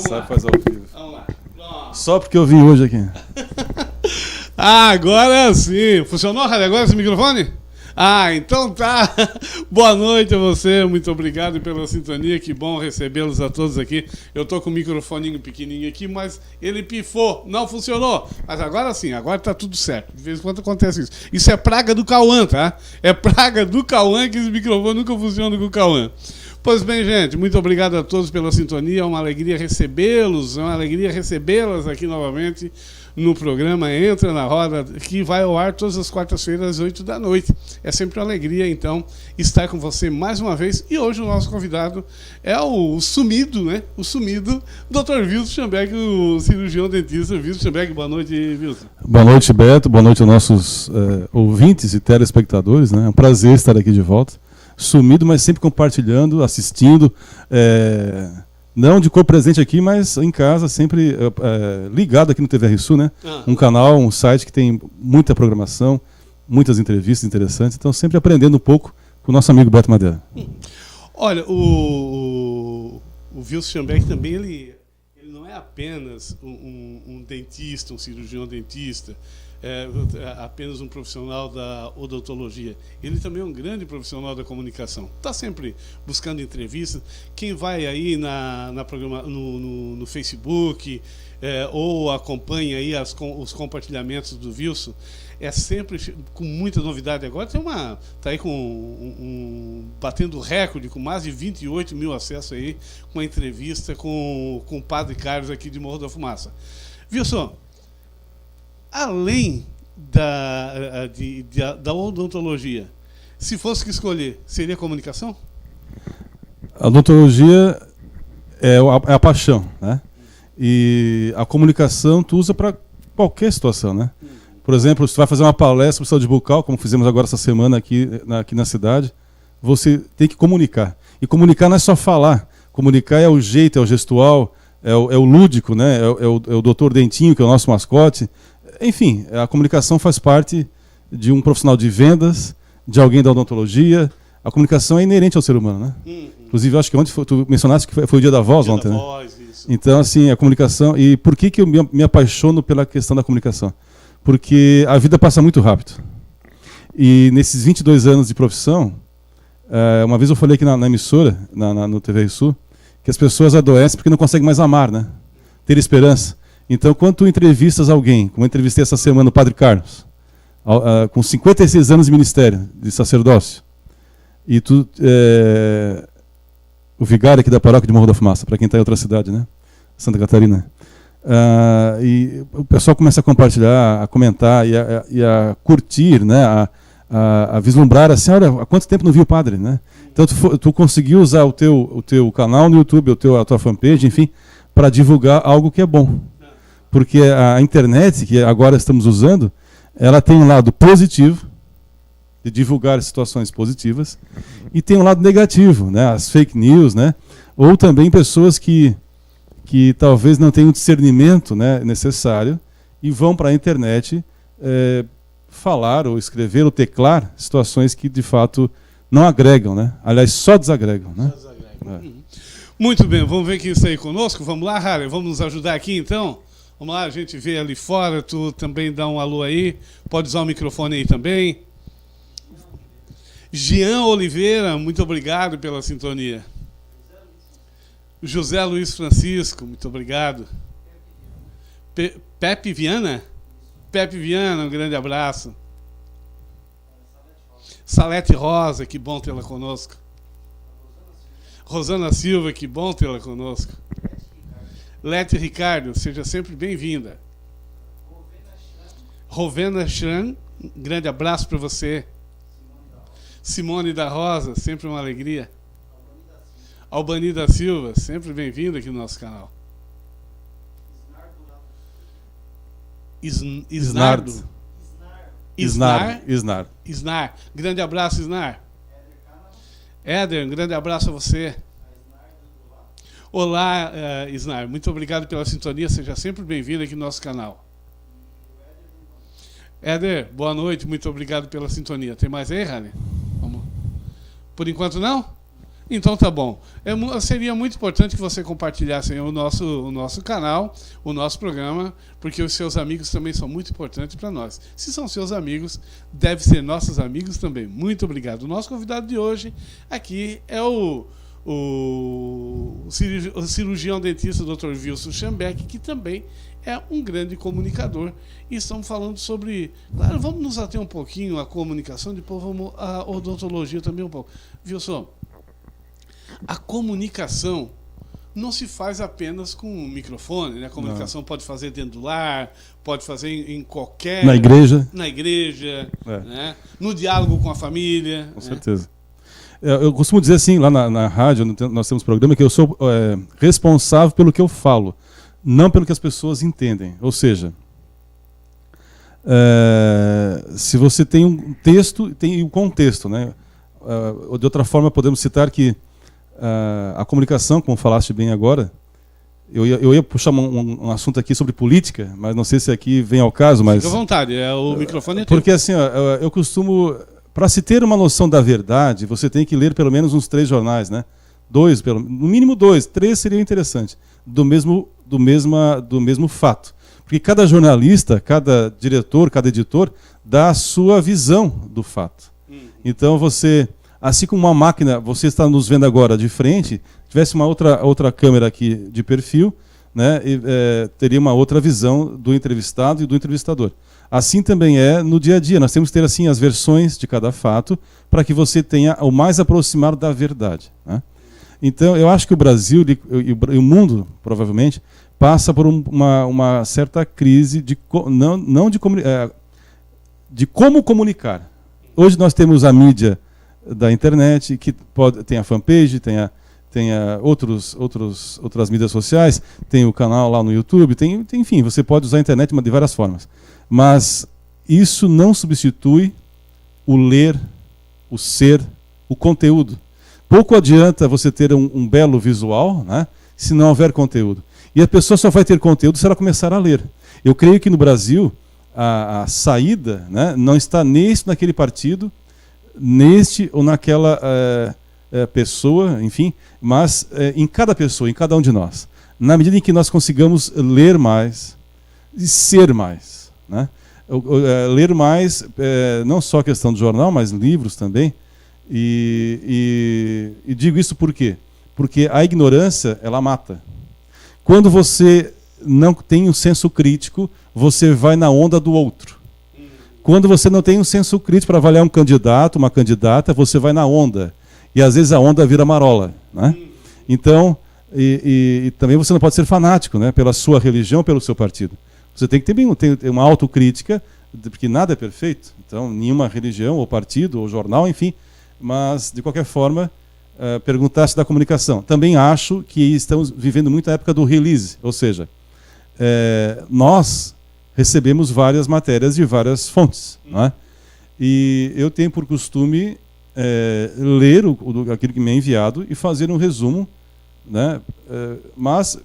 Sabe fazer ao vivo. Vamos lá. Pronto. Só porque eu vim hoje aqui. Agora sim. Funcionou, Harry, agora esse microfone? Então tá. Boa noite a você, muito obrigado pela sintonia, que bom recebê-los a todos aqui. Eu tô com o microfoninho pequenininho aqui, mas ele pifou, não funcionou. Mas agora sim, agora tá tudo certo. De vez em quando acontece isso. Isso é praga do Cauã, tá? É praga do Cauã que esse microfone nunca funciona com o Cauã. Pois bem, gente, muito obrigado a todos pela sintonia, é uma alegria recebê-los, é uma alegria recebê-las aqui novamente no programa Entra na Roda, que vai ao ar todas as quartas-feiras às 8 da noite. É sempre uma alegria, então, estar com você mais uma vez. E hoje o nosso convidado é o sumido, né? O sumido Dr. Wilson Schambeck, o cirurgião dentista. Wilson Schambeck, boa noite, Wilson. Boa noite, Beto. Boa noite aos nossos ouvintes e telespectadores, né? É um prazer estar aqui de volta. Sumido, mas sempre compartilhando, assistindo. Não de cor presente aqui, mas em casa, sempre ligado aqui no TV RSU, né? Um canal, um site que tem muita programação, muitas entrevistas interessantes, então sempre aprendendo um pouco com o nosso amigo Beto Madeira. Olha, o Wilson Schambeck também, ele não é apenas um dentista, um cirurgião dentista, apenas um profissional da odontologia. Ele também é um grande profissional da comunicação. Está sempre buscando entrevistas. Quem vai aí no Facebook ou acompanha aí os compartilhamentos do Wilson, é sempre com muita novidade. Agora está aí batendo recorde, com mais de 28 mil acessos aí, com a entrevista com o Padre Carlos aqui de Morro da Fumaça. Wilson, além da odontologia, se fosse que escolher, seria comunicação? A odontologia é a paixão, né? E a comunicação tu usa para qualquer situação, né? Por exemplo, se tu vai fazer uma palestra para saúde bucal, como fizemos agora essa semana aqui na cidade, você tem que comunicar. E comunicar não é só falar. Comunicar é o jeito, é o gestual, é o lúdico, né? É o doutor Dentinho, que é o nosso mascote. Enfim, a comunicação faz parte de um profissional de vendas, de alguém da odontologia. A comunicação é inerente ao ser humano, né? Inclusive, acho que ontem tu mencionaste que foi o dia da voz ontem, né? Voz, isso. Então, assim, a comunicação... E por que eu me apaixono pela questão da comunicação? Porque a vida passa muito rápido. E nesses 22 anos de profissão, uma vez eu falei aqui na emissora, no TV Sul, que as pessoas adoecem porque não conseguem mais amar, né? Ter esperança. Então, quando tu entrevistas alguém, como eu entrevistei essa semana o Padre Carlos, com 56 anos de ministério, de sacerdócio, e o vigário aqui da paróquia de Morro da Fumaça, para quem está em outra cidade, né? Santa Catarina. E o pessoal começa a compartilhar, a comentar e a curtir, né? A vislumbrar assim, olha, há quanto tempo não vi o padre, né? Então, tu conseguiu usar o teu canal no YouTube, a tua fanpage, enfim, para divulgar algo que é bom. Porque a internet, que agora estamos usando, ela tem um lado positivo, de divulgar situações positivas, e tem um lado negativo, né? As fake news, né? Ou também pessoas que talvez não tenham o discernimento, né, necessário e vão para a internet falar ou escrever ou teclar situações que de fato não agregam, né? Aliás, só desagregam, né? Só desagregam. Muito bem, vamos ver quem está aí conosco. Vamos lá, Harry, vamos nos ajudar aqui então? Vamos lá, a gente vê ali fora, tu também dá um alô aí, pode usar o microfone aí também. Jean Oliveira, muito obrigado pela sintonia. José Luiz Francisco, muito obrigado. Pepe Viana? Pepe Viana, um grande abraço. Salete Rosa, que bom tê-la conosco. Rosana Silva, que bom tê-la conosco. Lete Ricardo, seja sempre bem-vinda. Rovena Schran, um grande abraço para você. Simone da Rosa, sempre uma alegria. Albani da Silva, sempre bem-vindo aqui no nosso canal. Isnardo. Isnar. Grande abraço, Isnar. Éder, um grande abraço a você. Olá, Isnar. Muito obrigado pela sintonia. Seja sempre bem-vindo aqui no nosso canal. Éder, boa noite. Muito obrigado pela sintonia. Tem mais aí, Rani? Vamos. Por enquanto, não? Então tá bom. Seria muito importante que você compartilhasse o nosso canal, o nosso programa, porque os seus amigos também são muito importantes para nós. Se são seus amigos, devem ser nossos amigos também. Muito obrigado. O nosso convidado de hoje aqui é o cirurgião dentista Dr. Wilson Schambeck, que também é um grande comunicador. E estamos falando sobre... Claro, vamos nos ater um pouquinho à comunicação, depois vamos à odontologia também um pouco. Wilson, a comunicação não se faz apenas com um microfone, né? A comunicação pode fazer dentro do lar, pode fazer em qualquer... Na igreja. Na igreja, né? No diálogo com a família. Com certeza. Eu costumo dizer assim, lá na rádio, nós temos programa, que eu sou responsável pelo que eu falo, não pelo que as pessoas entendem. Ou seja, se você tem um texto, tem um contexto, né? De outra forma, podemos citar que a comunicação, como falaste bem agora, eu ia puxar um assunto aqui sobre política, mas não sei se aqui vem ao caso. Mas fica à vontade, o microfone é teu. Porque assim, eu costumo... Para se ter uma noção da verdade, você tem que ler pelo menos uns 3 jornais, né? 2, no mínimo 2, 3 seria interessante, do mesmo fato. Porque cada jornalista, cada diretor, cada editor dá a sua visão do fato. Então você, assim como uma máquina, você está nos vendo agora de frente, tivesse uma outra câmera aqui de perfil, né? Teria uma outra visão do entrevistado e do entrevistador. Assim também é no dia a dia. Nós temos que ter assim as versões de cada fato para que você tenha o mais aproximado da verdade, né? Então, eu acho que o Brasil e o mundo, provavelmente, passa por uma certa crise de como comunicar. Hoje nós temos a mídia da internet, que tem a fanpage, tem outras mídias sociais, tem o canal lá no YouTube, enfim, você pode usar a internet de várias formas. Mas isso não substitui o ler, o ser, o conteúdo. Pouco adianta você ter um belo visual, né, se não houver conteúdo. E a pessoa só vai ter conteúdo se ela começar a ler. Eu creio que no Brasil a saída, né, não está naquele partido, neste ou naquela pessoa, enfim, mas em cada pessoa, em cada um de nós. Na medida em que nós consigamos ler mais e ser mais, né? Ler mais, não só a questão do jornal, mas livros também. E digo isso por quê? Porque a ignorância, ela mata. Quando você não tem um senso crítico, você vai na onda do outro. Quando você não tem um senso crítico para avaliar um candidato, uma candidata, você vai na onda. E às vezes a onda vira marola, né? Então, e também você não pode ser fanático, né, pela sua religião, pelo seu partido. Você tem que ter uma autocrítica, porque nada é perfeito. Então, nenhuma religião, ou partido, ou jornal, enfim. Mas, de qualquer forma, perguntaste da comunicação. Também acho que estamos vivendo muito a época do release. Ou seja, nós recebemos várias matérias de várias fontes, não é? E eu tenho por costume ler aquilo que me é enviado e fazer um resumo, né? Mas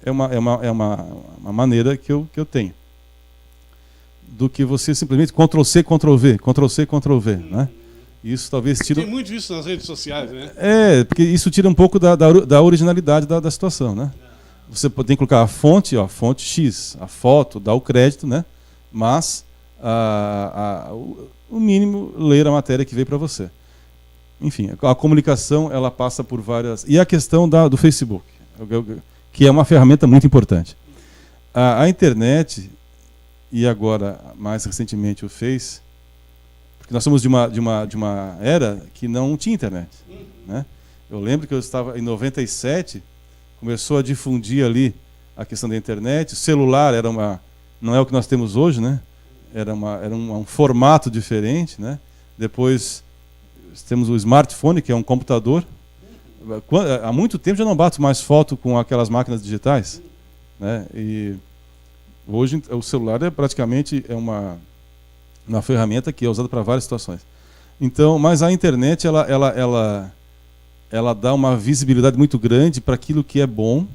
é uma maneira que eu tenho. Do que você simplesmente Ctrl+C, Ctrl+V, Ctrl+C, Ctrl+V, né? Isso talvez tire... Tem muito isso nas redes sociais, né? Porque isso tira um pouco da originalidade da situação, né? Você tem que colocar a fonte X, a foto, dar o crédito, né? Mas o mínimo, ler a matéria que veio para você. Enfim, a comunicação, ela passa por várias... E a questão do Facebook, que é uma ferramenta muito importante. A internet, e agora, mais recentemente, o Face, porque nós somos de uma era que não tinha internet, né? Eu lembro que eu estava em 97, começou a difundir ali a questão da internet. O celular não é o que nós temos hoje, né? Era um formato diferente, né? Depois temos o smartphone, que é um computador. Há muito tempo já não bato mais foto com aquelas máquinas digitais, né? E hoje o celular praticamente uma ferramenta que é usada para várias situações. Então, mas a internet ela dá uma visibilidade muito grande para aquilo que é bom.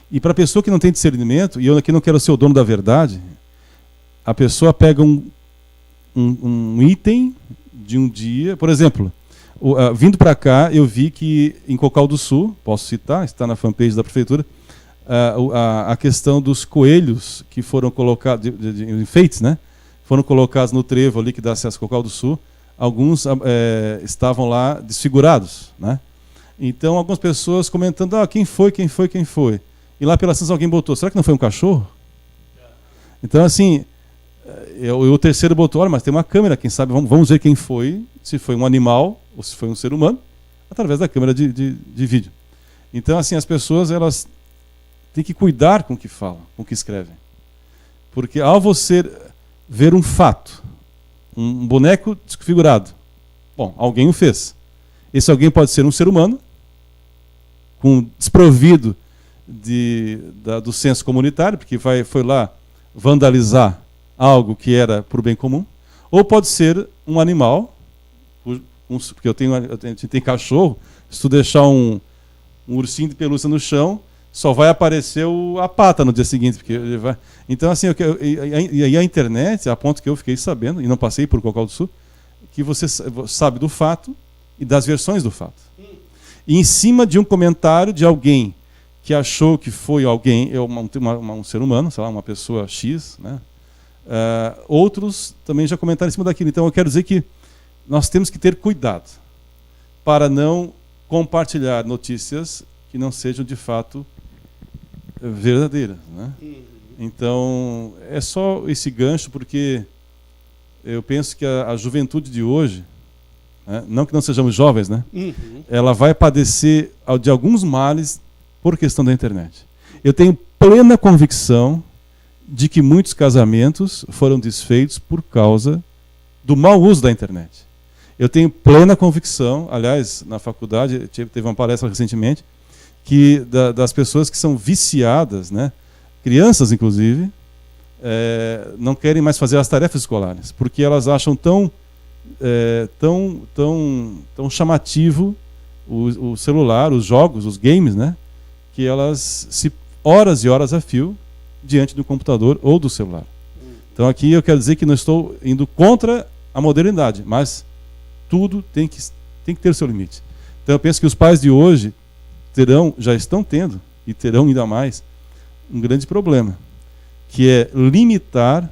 E para a pessoa que não tem discernimento, e eu aqui não quero ser o dono da verdade, a pessoa pega um item de um dia, por exemplo, Vindo para cá, eu vi que em Cocal do Sul, posso citar, está na fanpage da prefeitura, a questão dos coelhos que foram colocados, de enfeites, né? Foram colocados no trevo ali que dá acesso a Cocal do Sul. Alguns estavam lá desfigurados, né? Então, algumas pessoas comentando, quem foi? E lá pelas tantas alguém botou, será que não foi um cachorro? Então, assim, o terceiro botou, olha, mas tem uma câmera, quem sabe, vamos ver quem foi, se foi um animal ou se foi um ser humano, através da câmera de vídeo. Então, assim, as pessoas, elas têm que cuidar com o que falam, com o que escrevem. Porque ao você ver um fato, um boneco desfigurado, bom, alguém o fez. Esse alguém pode ser um ser humano, desprovido do senso comunitário, porque foi lá vandalizar algo que era para o bem comum, ou pode ser um animal, porque a gente tem cachorro, se tu deixar um ursinho de pelúcia no chão, só vai aparecer a pata no dia seguinte. Porque ele vai... Então, assim, e a internet, a ponto que eu fiquei sabendo, e não passei por Cocal do Sul, que você sabe do fato e das versões do fato. E em cima de um comentário de alguém que achou que foi alguém, um ser humano, sei lá, uma pessoa X, né? Outros também já comentaram em cima daquilo. Então eu quero dizer que nós temos que ter cuidado para não compartilhar notícias que não sejam de fato verdadeiras, né? Então é só esse gancho, porque eu penso que a juventude de hoje, né, não que não sejamos jovens, né? Ela vai padecer de alguns males por questão da internet. Eu tenho plena convicção de que muitos casamentos foram desfeitos por causa do mau uso da internet. Eu tenho plena convicção, aliás, na faculdade, teve uma palestra recentemente, que das pessoas que são viciadas, né, crianças inclusive, não querem mais fazer as tarefas escolares, porque elas acham tão chamativo o celular, os jogos, os games, né, que elas se horas e horas a fio diante do computador ou do celular. Então aqui eu quero dizer que não estou indo contra a modernidade, mas tudo tem que ter o seu limite. Então eu penso que os pais de hoje já estão tendo, e terão ainda mais, um grande problema, que é limitar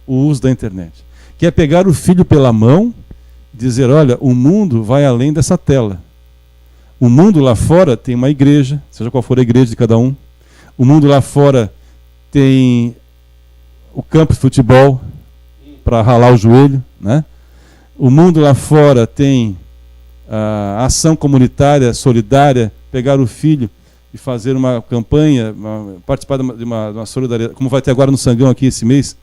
o uso da internet. Que é pegar o filho pela mão e dizer, olha, o mundo vai além dessa tela. O mundo lá fora tem uma igreja, seja qual for a igreja de cada um. O mundo lá fora tem o campo de futebol para ralar o joelho, né? O mundo lá fora tem a ação comunitária, solidária, pegar o filho e fazer uma campanha, participar de uma solidariedade, como vai ter agora no Sangão aqui esse mês,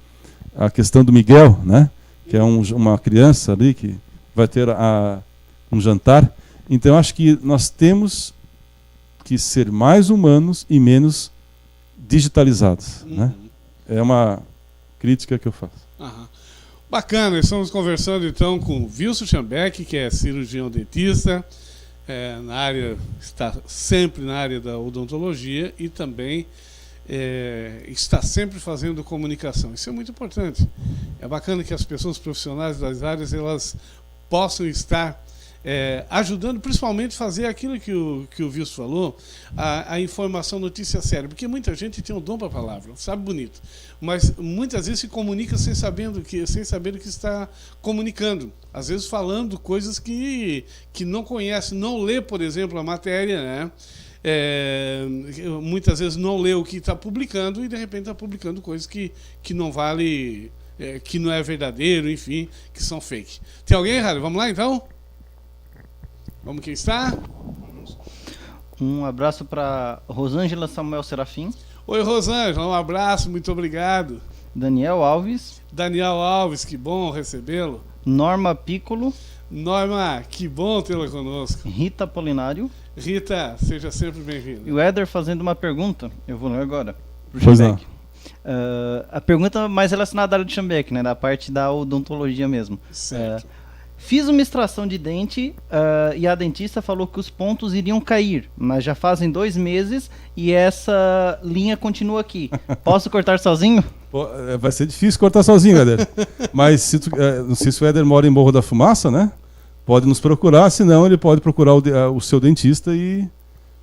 a questão do Miguel, né? Que é uma criança ali que vai ter um jantar. Então, acho que nós temos que ser mais humanos e menos digitalizados, né? É uma crítica que eu faço. Bacana, estamos conversando então com Wilson Schambeck, que é cirurgião dentista, está sempre na área da odontologia e também está sempre fazendo comunicação. Isso é muito importante. É bacana que as pessoas profissionais das áreas elas possam estar ajudando, principalmente fazer aquilo que o Wilson falou, a informação, notícia séria, porque muita gente tem um dom para a palavra, sabe bonito, mas muitas vezes se comunica sem saber o que está comunicando, às vezes falando coisas que não conhece, não lê, por exemplo, a matéria, né? Muitas vezes não lê o que está publicando e de repente está publicando coisas que não vale, que não é verdadeiro, enfim, que são fake. Tem alguém, Rádio? Vamos lá então? Vamos quem está? Um abraço para Rosângela Samuel Serafim. Oi, Rosângela, um abraço, muito obrigado. Daniel Alves. Daniel Alves, que bom recebê-lo. Norma Piccolo. Norma, que bom tê-la conosco. Rita Polinário. Rita, seja sempre bem-vinda. E o Éder fazendo uma pergunta, eu vou ler agora. Pois não. A pergunta mais relacionada à área de Schambeck, né, da parte da odontologia mesmo. Certo. Fiz uma extração de dente e a dentista falou que os pontos iriam cair, mas já fazem 2 meses e essa linha continua aqui. Posso cortar sozinho? Vai ser difícil cortar sozinho, Éder. Mas não sei se o Éder mora em Morro da Fumaça, né? pode nos procurar, senão ele pode procurar o seu dentista e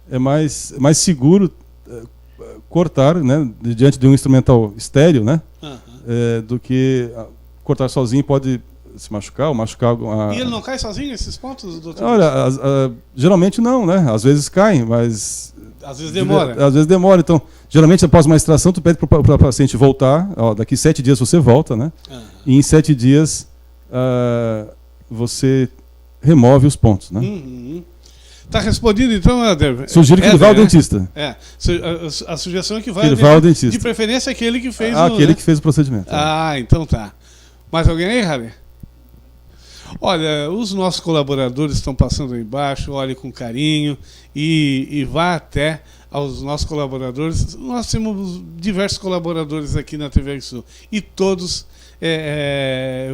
é mais seguro cortar, né, diante de um instrumental estéreo, né, do que cortar sozinho pode se machucar ou machucar alguma... E ele não cai sozinho esses pontos, doutor? Olha, geralmente não, né, às vezes caem, mas... Às vezes demora. Às vezes demora, então, geralmente após uma extração tu pede para o paciente voltar, daqui 7 dias você volta, né, e em 7 dias você remove os pontos, né. Tá respondido então, Éder? Sugiro que ele vá ao dentista. A sugestão é que vá ao dentista. De preferência aquele que fez aquele que fez o procedimento. Então tá. Mais alguém aí, Harry? Olha, os nossos colaboradores estão passando aí embaixo, olhe com carinho e vá até aos nossos colaboradores. Nós temos diversos colaboradores aqui na TV Sul e todos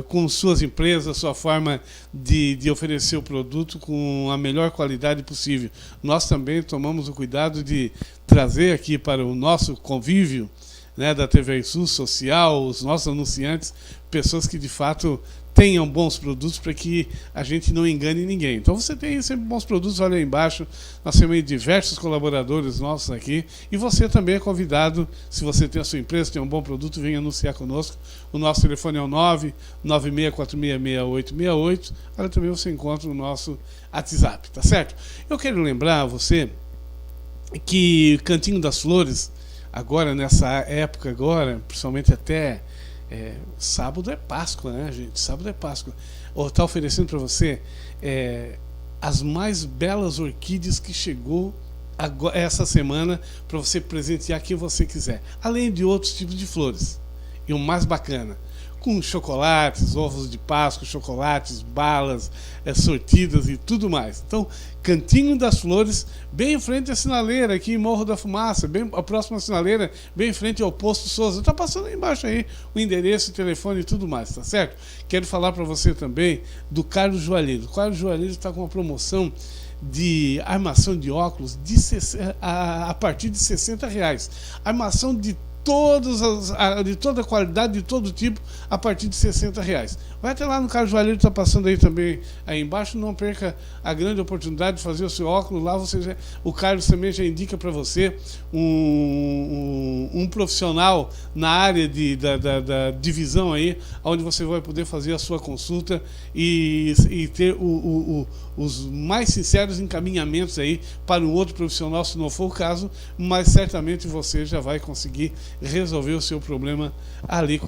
com suas empresas, sua forma de oferecer o produto com a melhor qualidade possível. Nós também tomamos o cuidado de trazer aqui para o nosso convívio, né, da TV Sul social, os nossos anunciantes, pessoas que de fato tenham bons produtos para que a gente não engane ninguém. Então você tem sempre bons produtos, olha aí embaixo, nós temos aí diversos colaboradores nossos aqui, e você também é convidado, se você tem a sua empresa, tem um bom produto, venha anunciar conosco. O nosso telefone é o 996466868, olha, também você encontra o nosso WhatsApp, tá certo? Eu quero lembrar a você que Cantinho das Flores, agora nessa época agora, principalmente até sábado é Páscoa, né, gente? Sábado é Páscoa. Está oferecendo para você as mais belas orquídeas que chegou essa semana para você presentear quem você quiser, além de outros tipos de flores. E o mais bacana, com chocolates, ovos de Páscoa, chocolates, balas, sortidas e tudo mais. Então, Cantinho das Flores, bem em frente à sinaleira, aqui em Morro da Fumaça, bem a próxima sinaleira, bem em frente ao Posto Souza. Está passando aí embaixo aí o endereço, o telefone e tudo mais, tá certo? Quero falar para você também do Carlos Joalheiro. O Carlos Joalheiro está com uma promoção de armação de óculos a partir de R$60. Armação de toda qualidade, de todo tipo, a partir de R$60. Vai até lá no Carlos Joalheiro, está passando aí também aí embaixo, não perca a grande oportunidade de fazer o seu óculos lá. O Carlos também já indica para você um profissional na área da divisão aí, onde você vai poder fazer a sua consulta e ter os mais sinceros encaminhamentos aí para um outro profissional, se não for o caso, mas certamente você já vai conseguir resolver o seu problema ali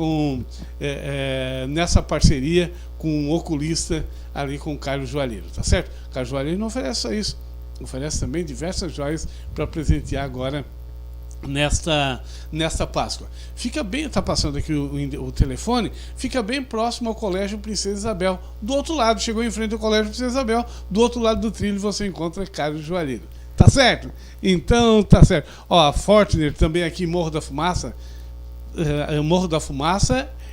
nessa parceria com o oculista ali com o Carlos Joalheiro, tá certo? O Carlos Joalheiro não oferece só isso, oferece também diversas joias para presentear agora nesta Páscoa. Fica bem, está passando aqui o telefone, fica bem próximo ao Colégio Princesa Isabel, do outro lado, chegou em frente ao Colégio Princesa Isabel, do outro lado do trilho você encontra Carlos Joalheiro, tá certo? Então tá certo. A Fortner também aqui em Morro da Fumaça,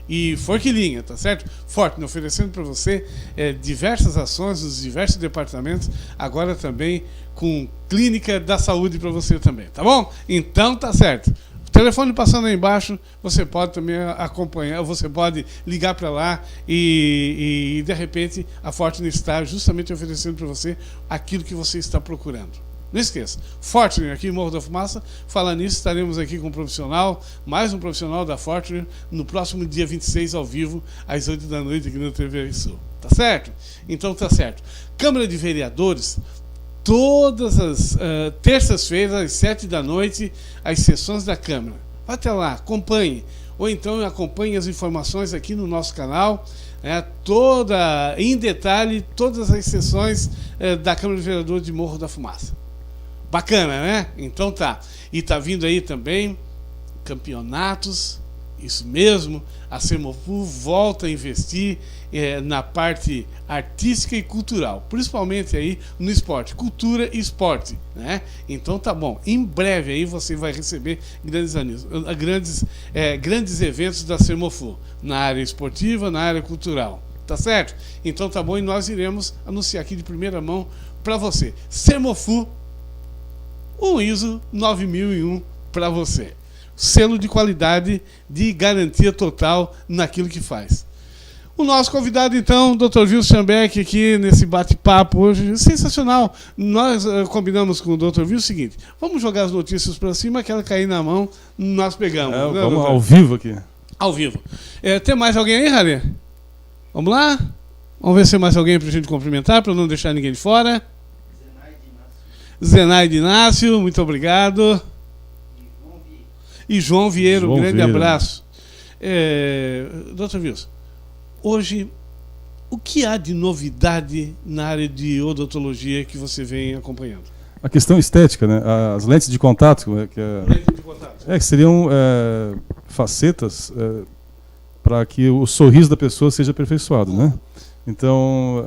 e Forquilinha, tá certo? Fortner oferecendo para você diversas ações nos diversos departamentos, agora também com clínica da saúde para você também, tá bom? Então tá certo. O telefone passando aí embaixo, você pode também acompanhar, você pode ligar para lá e de repente a Fortner está justamente oferecendo para você aquilo que você está procurando. Não esqueça, Fortner aqui em Morro da Fumaça. Falando nisso, estaremos aqui com um profissional, mais um profissional da Fortner, no próximo dia 26, ao vivo, às 8 da noite, aqui na TV Sul. Tá certo? Então tá certo. Câmara de Vereadores, todas as terças-feiras, às 7 da noite, as sessões da Câmara. Vai até lá, acompanhe. Ou então acompanhe as informações aqui no nosso canal, em detalhe, todas as sessões da Câmara de Vereadores de Morro da Fumaça. Bacana, né? Então tá. E tá vindo aí também campeonatos, isso mesmo. A Sermofu volta a investir na parte artística e cultural, principalmente aí no esporte, cultura e esporte, né? Então tá bom. Em breve aí você vai receber grandes eventos da Sermofu na área esportiva, na área cultural. Tá certo? Então tá bom, e nós iremos anunciar aqui de primeira mão para você. Sermofu, um ISO 9001 para você. Selo de qualidade, de garantia total naquilo que faz. O nosso convidado, então, Dr. Wilson Schambeck, aqui nesse bate-papo hoje, sensacional. Nós combinamos com o Dr. Wilson o seguinte: vamos jogar as notícias para cima, aquela cair na mão, nós pegamos. Vamos doutor? ao vivo aqui. Ao vivo. Tem mais alguém aí, Harry? Vamos lá? Vamos ver se tem mais alguém para a gente cumprimentar, para não deixar ninguém de fora. Zenaide Inácio, muito obrigado. E João Vieira, um grande abraço. Dr. Wilson, hoje, o que há de novidade na área de odontologia que você vem acompanhando? A questão estética, né? As lentes de contato, que seriam facetas para que o sorriso da pessoa seja aperfeiçoado, né? Então,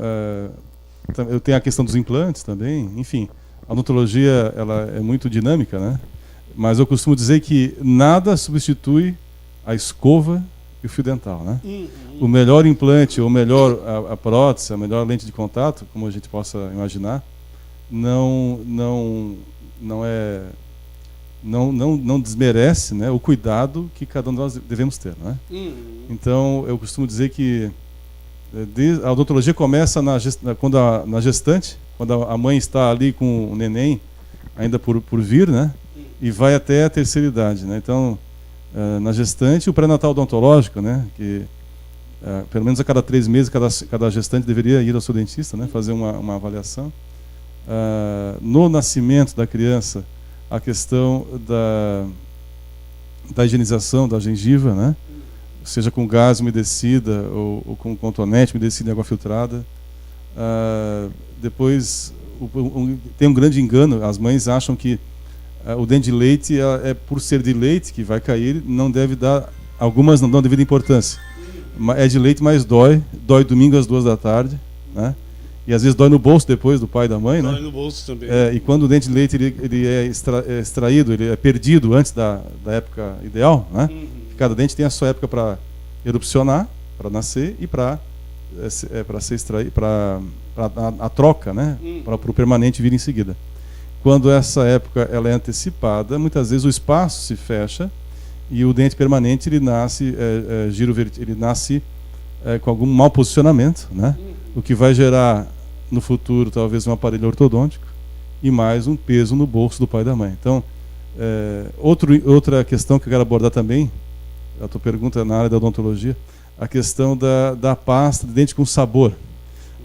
eu tenho a questão dos implantes também. Enfim, a odontologia ela é muito dinâmica, né? Mas eu costumo dizer que nada substitui a escova e o fio dental, né? O melhor implante, ou melhor a prótese, a melhor lente de contato, como a gente possa imaginar, não desmerece, né, o cuidado que cada um de nós devemos ter, né? Então eu costumo dizer que a odontologia começa na gestante, quando a mãe está ali com o neném ainda por vir, né? E vai até a terceira idade, né? Então na gestante, o pré-natal odontológico, né? Que pelo menos a cada 3 meses cada gestante deveria ir ao seu dentista, né? Fazer uma avaliação. No nascimento da criança, a questão da higienização da gengiva, né? Seja com gás umedecida ou com cotonete umedecido em água filtrada. Depois tem um grande engano, as mães acham que o dente de leite por ser de leite que vai cair, não deve dar, algumas não dão devida importância. É de leite, mas dói domingo às 2 da tarde, né? E às vezes dói no bolso depois do pai e da mãe, né? Dói no bolso também. E quando o dente de leite ele é extraído, ele é perdido antes da época ideal, né? Cada dente tem a sua época para erupcionar, para nascer e para ser extraído, para a troca, né? Para o permanente vir em seguida. Quando essa época ela é antecipada, muitas vezes o espaço se fecha e o dente permanente ele nasce ele nasce com algum mau posicionamento, né? O que vai gerar no futuro talvez um aparelho ortodôntico e mais um peso no bolso do pai e da mãe. Então, outra questão que eu quero abordar também, a tua pergunta na área da odontologia, a questão da pasta de dente com sabor.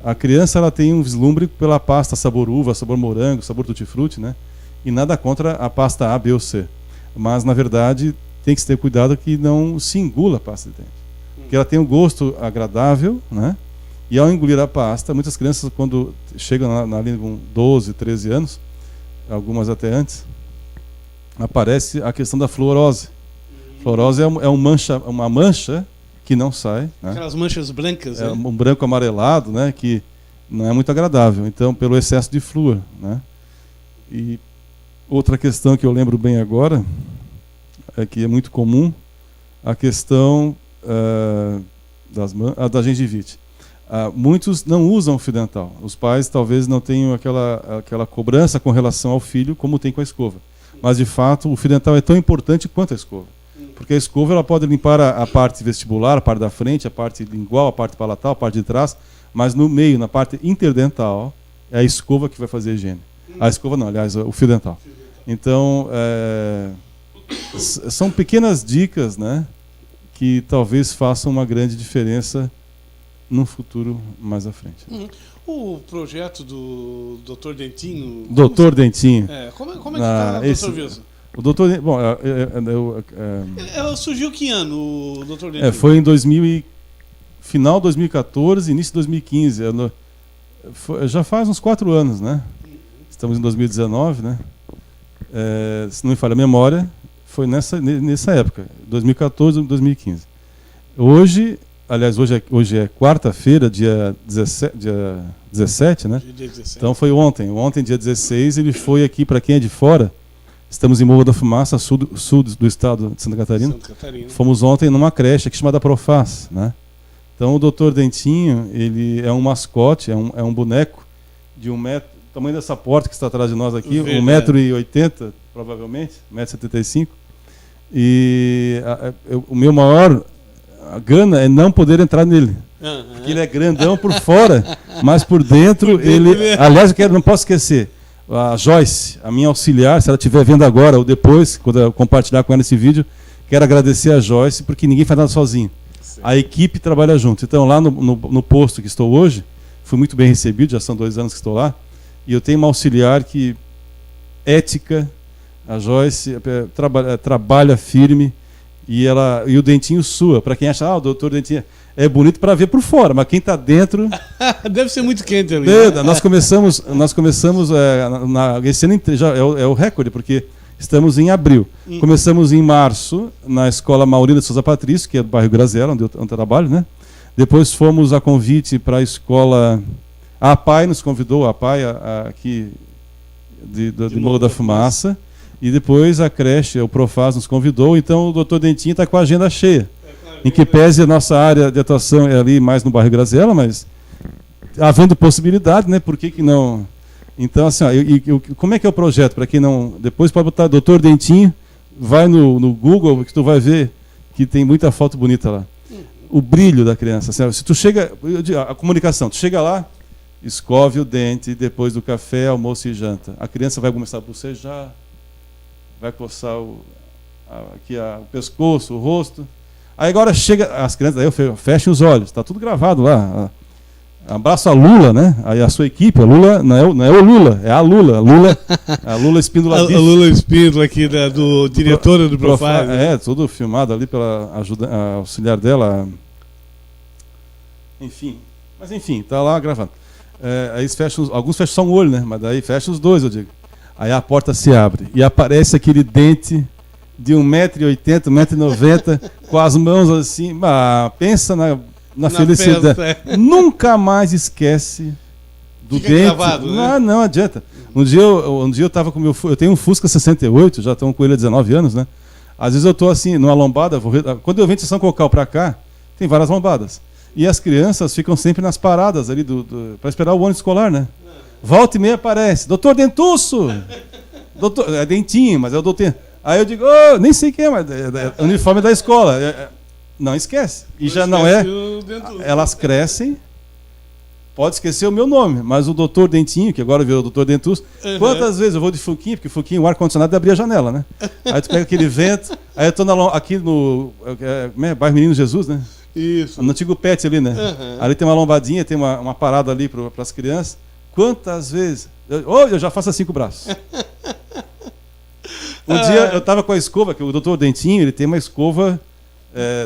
A criança ela tem um vislumbre pela pasta sabor uva, sabor morango, sabor tutti-frutti, né? E nada contra a pasta A, B ou C. Mas, na verdade, tem que se ter cuidado que não se engula a pasta de dente. Porque ela tem um gosto agradável, né? E ao engolir a pasta, muitas crianças, quando chegam na linha com 12, 13 anos, algumas até antes, aparece a questão da fluorose. Fluorose é uma mancha que não sai, né? Aquelas manchas brancas, né? Um branco amarelado, né? Que não é muito agradável. Então, pelo excesso de flúor, né? E outra questão que eu lembro bem agora, que é muito comum, a questão da gengivite. Muitos não usam fio dental. Os pais talvez não tenham aquela cobrança com relação ao filho como tem com a escova. Mas, de fato, o fio dental é tão importante quanto a escova. Porque a escova ela pode limpar a parte vestibular, a parte da frente, a parte lingual, a parte palatal, a parte de trás, mas no meio, na parte interdental, é a escova que vai fazer a higiene. A escova não, aliás, o fio dental. Então, são pequenas dicas, né, que talvez façam uma grande diferença num futuro mais à frente. O projeto do Dr. Dentinho... Dr. Dentinho. Como é que está, Dr. Wilson? O doutor... Bom, surgiu que ano o Dr. Dentinho? Foi em final de 2014, início de 2015. Já faz uns 4 anos, né? Estamos em 2019, né? Se não me falha a memória, foi nessa época, 2014, 2015. Hoje é quarta-feira, dia 17, né? Dia 17. Então foi ontem. Ontem, dia 16, ele foi aqui, para quem é de fora, estamos em Morro da Fumaça, sul do estado de Santa Catarina. Fomos ontem numa creche aqui chamada Profaz, né? Então o Dr. Dentinho, ele é um mascote, é um boneco de 1 metro, o tamanho dessa porta que está atrás de nós aqui, 1,80 m, provavelmente, 1,75 m. E o meu maior gana é não poder entrar nele. Porque ele é grandão por fora, mas por dentro ele... Aliás, não posso esquecer, a Joyce, a minha auxiliar, se ela estiver vendo agora ou depois, quando eu compartilhar com ela esse vídeo, quero agradecer a Joyce, porque ninguém faz nada sozinho. A equipe trabalha junto. Então, lá no posto que estou hoje, fui muito bem recebido, já são 2 anos que estou lá, e eu tenho uma auxiliar que, ética, a Joyce, trabalha firme, e o Dentinho sua. Para quem acha, o doutor Dentinho é bonito para ver por fora, mas quem está dentro... Deve ser muito quente ali. Nós começamos esse ano já é o recorde, porque estamos em abril. Começamos em março, na escola Maurina de Souza Patrício, que é do bairro Grazela, onde eu trabalho, né? Depois fomos a convite para a escola... A APAI nos convidou, a APAI aqui de Morro da Fumaça, e depois a creche, o Profaz, nos convidou. Então o doutor Dentinho está com a agenda cheia. Em que pese a nossa área de atuação é ali mais no bairro Grazela, mas havendo possibilidade, né? Por que não? Então, assim, como é que é o projeto? Para quem não... Depois pode botar doutor Dentinho, vai no Google, que tu vai ver que tem muita foto bonita lá. O brilho da criança. Assim, se tu chega... A comunicação, tu chega lá, escove o dente, depois do café, almoço e janta. A criança vai começar a bocejar, vai coçar o pescoço, o rosto. Aí agora chega, as crianças, aí eu fecho os olhos, está tudo gravado lá. Abraço a Lula, né? Aí a sua equipe, a Lula, não é o Lula, é a Lula. A Lula Espíndola. A Lula Espíndola aqui, do diretora do Profaz. É, tudo filmado ali pela a auxiliar dela. Enfim, está lá gravado. Aí alguns fecham só um olho, né? Mas daí fecha os 2, eu digo. Aí a porta se abre e aparece aquele dente de 1,80 m, 1,90 m, com as mãos assim, pensa na felicidade. Festa, Nunca mais esquece do Fica dente. Gravado, né? Não adianta. Um dia eu estava com eu tenho um Fusca 68, já estou com ele há 19 anos, né? Às vezes eu estou assim, numa lombada, quando eu venho de São Cocal para cá, tem várias lombadas. E as crianças ficam sempre nas paradas ali para esperar o ônibus escolar, né? Volta e meia aparece, doutor Dentuço! Doutor, é Dentinho, mas é o doutor. Aí eu digo, nem sei quem é, mas é o uniforme da escola. Não esquece. E já não é. Elas crescem, pode esquecer o meu nome, mas o doutor Dentinho, que agora virou o doutor Dentuço, quantas vezes eu vou de Fuquinho, porque Fuquinho, o ar-condicionado abria a janela, né? Aí tu pega aquele vento, aí eu estou aqui no bairro Menino Jesus, né? Isso. No antigo PET ali, né? Ali tem uma lombadinha, tem uma parada ali para as crianças. Quantas vezes? Eu já faço assim com o braço. Um dia eu estava com a escova, que o doutor Dentinho, ele tem uma escova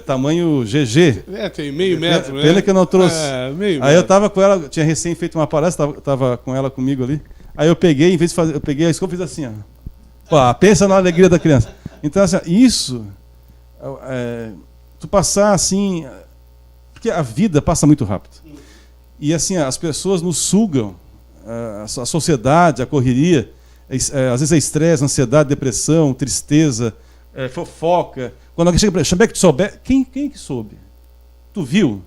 tamanho GG. Tem meio metro, né? Pena que eu não trouxe. Aí eu estava com ela, tinha recém feito uma palestra, estava com ela comigo ali. Aí eu peguei, em vez de fazer, eu peguei a escova e fiz assim, ó. Pensa na alegria da criança. Então, assim, isso, tu passar assim, porque a vida passa muito rápido. E assim, as pessoas nos sugam, a sociedade, a correria, às vezes é estresse, ansiedade, depressão, tristeza, fofoca. Quando alguém chega para ele, que tu souber, quem que soube? Tu viu?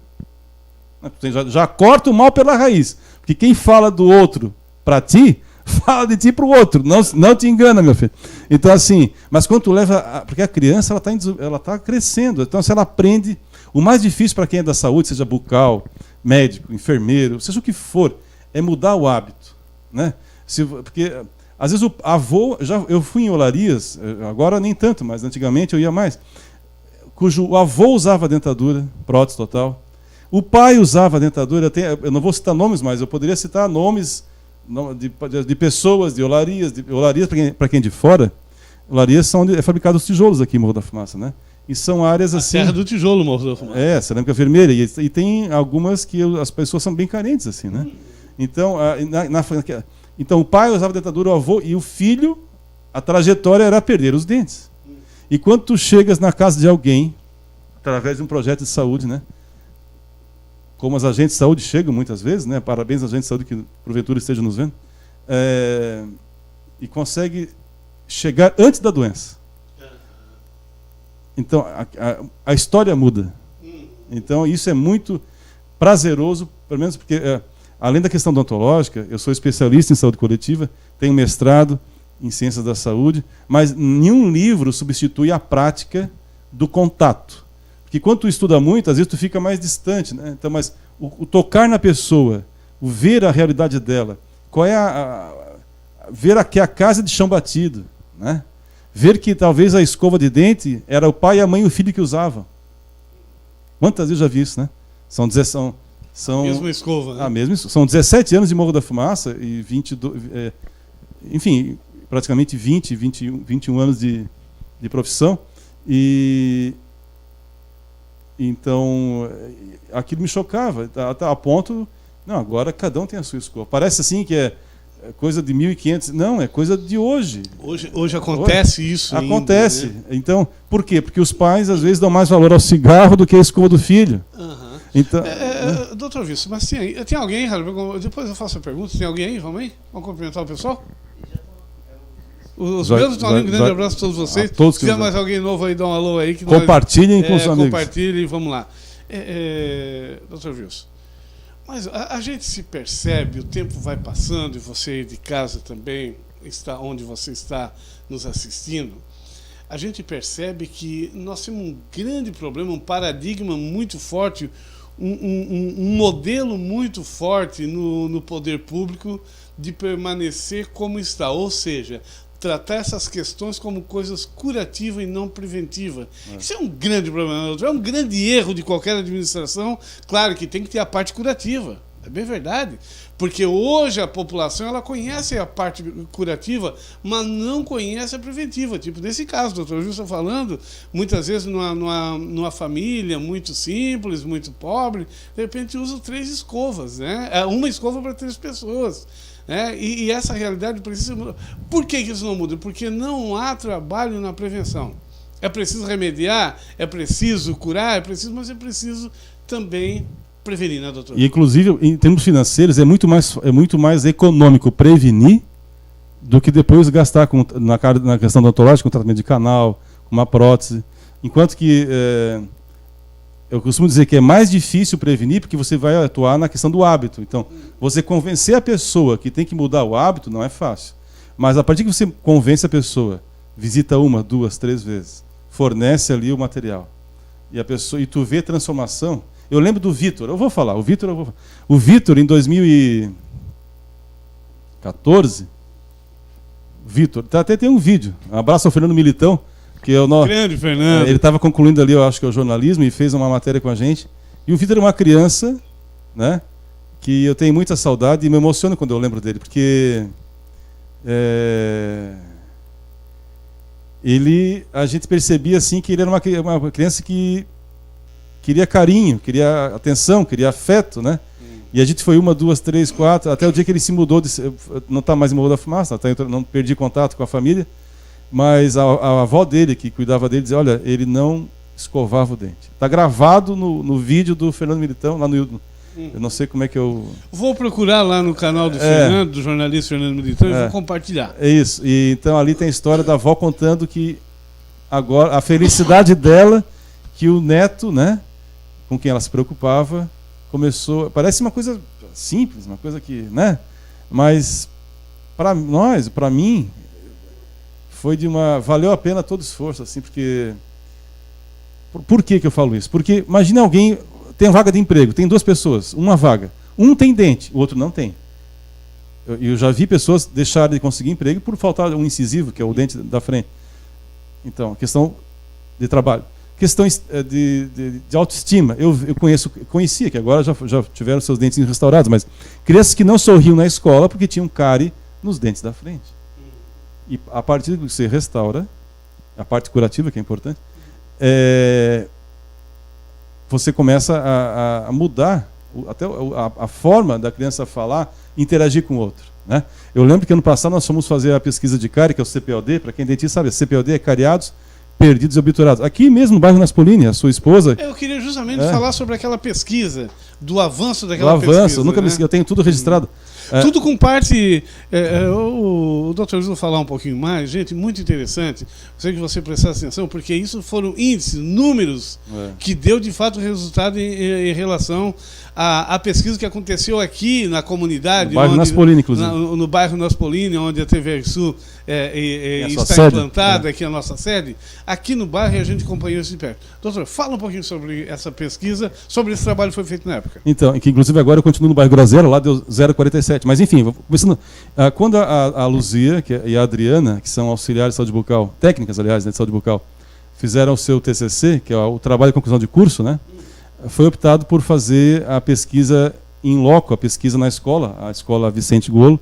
Já corta o mal pela raiz. Porque quem fala do outro para ti, fala de ti para o outro. Não te engana, meu filho. Então, assim, mas quando tu leva. Porque a criança ela tá crescendo. Então, se ela aprende. O mais difícil para quem é da saúde, seja bucal, médico, enfermeiro, seja o que for, é mudar o hábito. Né? Porque. Às vezes o avô, eu fui em Olarias, agora nem tanto, mas antigamente eu ia mais, cujo avô usava dentadura, prótese total, o pai usava dentadura, eu não vou citar nomes, mas eu poderia citar nomes de pessoas de Olarias para quem é de fora. Olarias são onde é fabricados os tijolos aqui em Morro da Fumaça, né? E são áreas assim... A terra do tijolo, Morro da Fumaça. Cerâmica vermelha, e tem algumas que as pessoas são bem carentes, assim, né? Então, Então o pai usava dentadura, o avô, e o filho, a trajetória era perder os dentes. E quando tu chegas na casa de alguém, através de um projeto de saúde, né? Como os agentes de saúde chegam muitas vezes, né? Parabéns aos agentes de saúde que porventura estejam nos vendo, e consegue chegar antes da doença. Então a história muda. Então isso é muito prazeroso, pelo menos porque... além da questão odontológica, eu sou especialista em saúde coletiva, tenho mestrado em ciências da saúde, mas nenhum livro substitui a prática do contato. Porque quando tu estuda muito, às vezes tu fica mais distante, né? Então, mas o tocar na pessoa, o ver a realidade dela, qual é ver que a casa é de chão batido, né? Ver que talvez a escova de dente era o pai, a mãe e o filho que usavam. Quantas vezes eu já vi isso, né? São mesma escova, né? São 17 anos de Morro da Fumaça e 22, enfim, praticamente 21 anos de profissão. E então aquilo me chocava, até a ponto, não, agora cada um tem a sua escova. Parece assim que é coisa de 1500, não, é coisa de hoje. Hoje acontece isso ainda, acontece. Né? Então, por quê? Porque os pais às vezes dão mais valor ao cigarro do que à escova do filho. Então, doutor Wilson, mas tem alguém, depois eu faço a pergunta, tem alguém aí? Vamos aí? Vamos cumprimentar o pessoal? Os mesmos estão ali, um grande abraço a todos vocês. Se tiver mais alguém novo aí, dá um alô aí. Que compartilhem com os amigos. Compartilhem, vamos lá. Doutor Wilson, mas a gente se percebe, o tempo vai passando, e você aí de casa também, está onde você está nos assistindo, a gente percebe que nós temos um grande problema, um paradigma muito forte, um modelo muito forte no poder público de permanecer como está, ou seja, tratar essas questões como coisas curativas e não preventivas. Isso é um grande problema, é um grande erro de qualquer administração. Claro que tem que ter a parte curativa, é bem verdade, porque hoje a população ela conhece a parte curativa, mas não conhece a preventiva. Tipo nesse caso, doutor Wilson falando, muitas vezes numa família muito simples, muito pobre, de repente usa 3 escovas, né? Uma escova para 3 pessoas. E essa realidade precisa mudar. Por que isso não muda? Porque não há trabalho na prevenção. É preciso remediar, é preciso curar, mas é preciso também prevenir, né, doutor? E, inclusive, em termos financeiros, é muito mais econômico prevenir do que depois gastar na questão odontológica, com tratamento de canal, com uma prótese. Enquanto que eu costumo dizer que é mais difícil prevenir porque você vai atuar na questão do hábito. Então, você convencer a pessoa que tem que mudar o hábito não é fácil. Mas a partir que você convence a pessoa, visita 1, 2, 3 vezes, fornece ali o material, e tu vê transformação. Eu lembro do Vitor, o Vitor em 2014, até tem um vídeo, um abraço ao Fernando Militão, que grande Fernando. Ele estava concluindo ali, eu acho que é o jornalismo, e fez uma matéria com a gente. E o Vitor é uma criança, né, que eu tenho muita saudade e me emociono quando eu lembro dele, porque a gente percebia assim que ele era uma criança que queria carinho, queria atenção, queria afeto, né? E a gente foi 1, 2, 3, 4, até o dia que ele se mudou, não está mais em Morro da Fumaça, não perdi contato com a família. Mas a avó dele, que cuidava dele, dizia, olha, ele não escovava o dente. Está gravado no vídeo do Fernando Militão, lá no YouTube. Eu não sei como é que eu... Vou procurar lá no canal do Fernando, do jornalista Fernando Militão, e vou compartilhar. É isso. E, então ali tem a história da avó contando que agora a felicidade dela, que o neto, né, com quem ela se preocupava, começou... Parece uma coisa simples, uma coisa que... né? Mas para mim... valeu a pena todo o esforço, assim, porque... Por que eu falo isso? Porque imagina alguém, tem uma vaga de emprego, tem 2 pessoas, uma vaga. Um tem dente, o outro não tem. Eu já vi pessoas deixarem de conseguir emprego por faltar um incisivo, que é o dente da frente. Então, questão de trabalho. Questão de autoestima. Eu conhecia, que agora já tiveram seus dentes restaurados, mas crianças que não sorriam na escola porque tinham cárie nos dentes da frente. E a partir do que você restaura, a parte curativa, que é importante, você começa a mudar até a forma da criança falar, interagir com o outro, né? Eu lembro que ano passado nós fomos fazer a pesquisa de cárie, que é o CPOD, para quem é dentista sabe, a CPOD é cariados, perdidos e obturados. Aqui mesmo no bairro Naspolini, a sua esposa... Eu queria justamente falar sobre aquela pesquisa, do avanço daquela pesquisa. Eu nunca me esqueci, eu tenho tudo registrado. Tudo com parte... o Dr. Luiz vai falar um pouquinho mais. Gente, muito interessante. Sei que você prestasse atenção, porque isso foram índices, números, que deu, de fato, resultado em relação à pesquisa que aconteceu aqui na comunidade. No bairro Naspolini, inclusive. No bairro Naspolini, onde a TVR Sul está implantada, aqui a nossa sede. Aqui no bairro a gente acompanhou isso de perto. Doutor, fala um pouquinho sobre essa pesquisa, sobre esse trabalho que foi feito na época. Então, que inclusive agora eu continuo no bairro Groselha, lá deu 0,47. Mas enfim, começando, quando a Luzia e a Adriana, que são auxiliares de saúde bucal, técnicas, aliás, de saúde bucal, fizeram o seu TCC, que é o trabalho de conclusão de curso, né? Foi optado por fazer a pesquisa in loco, a pesquisa na escola, a escola Vicente Golo,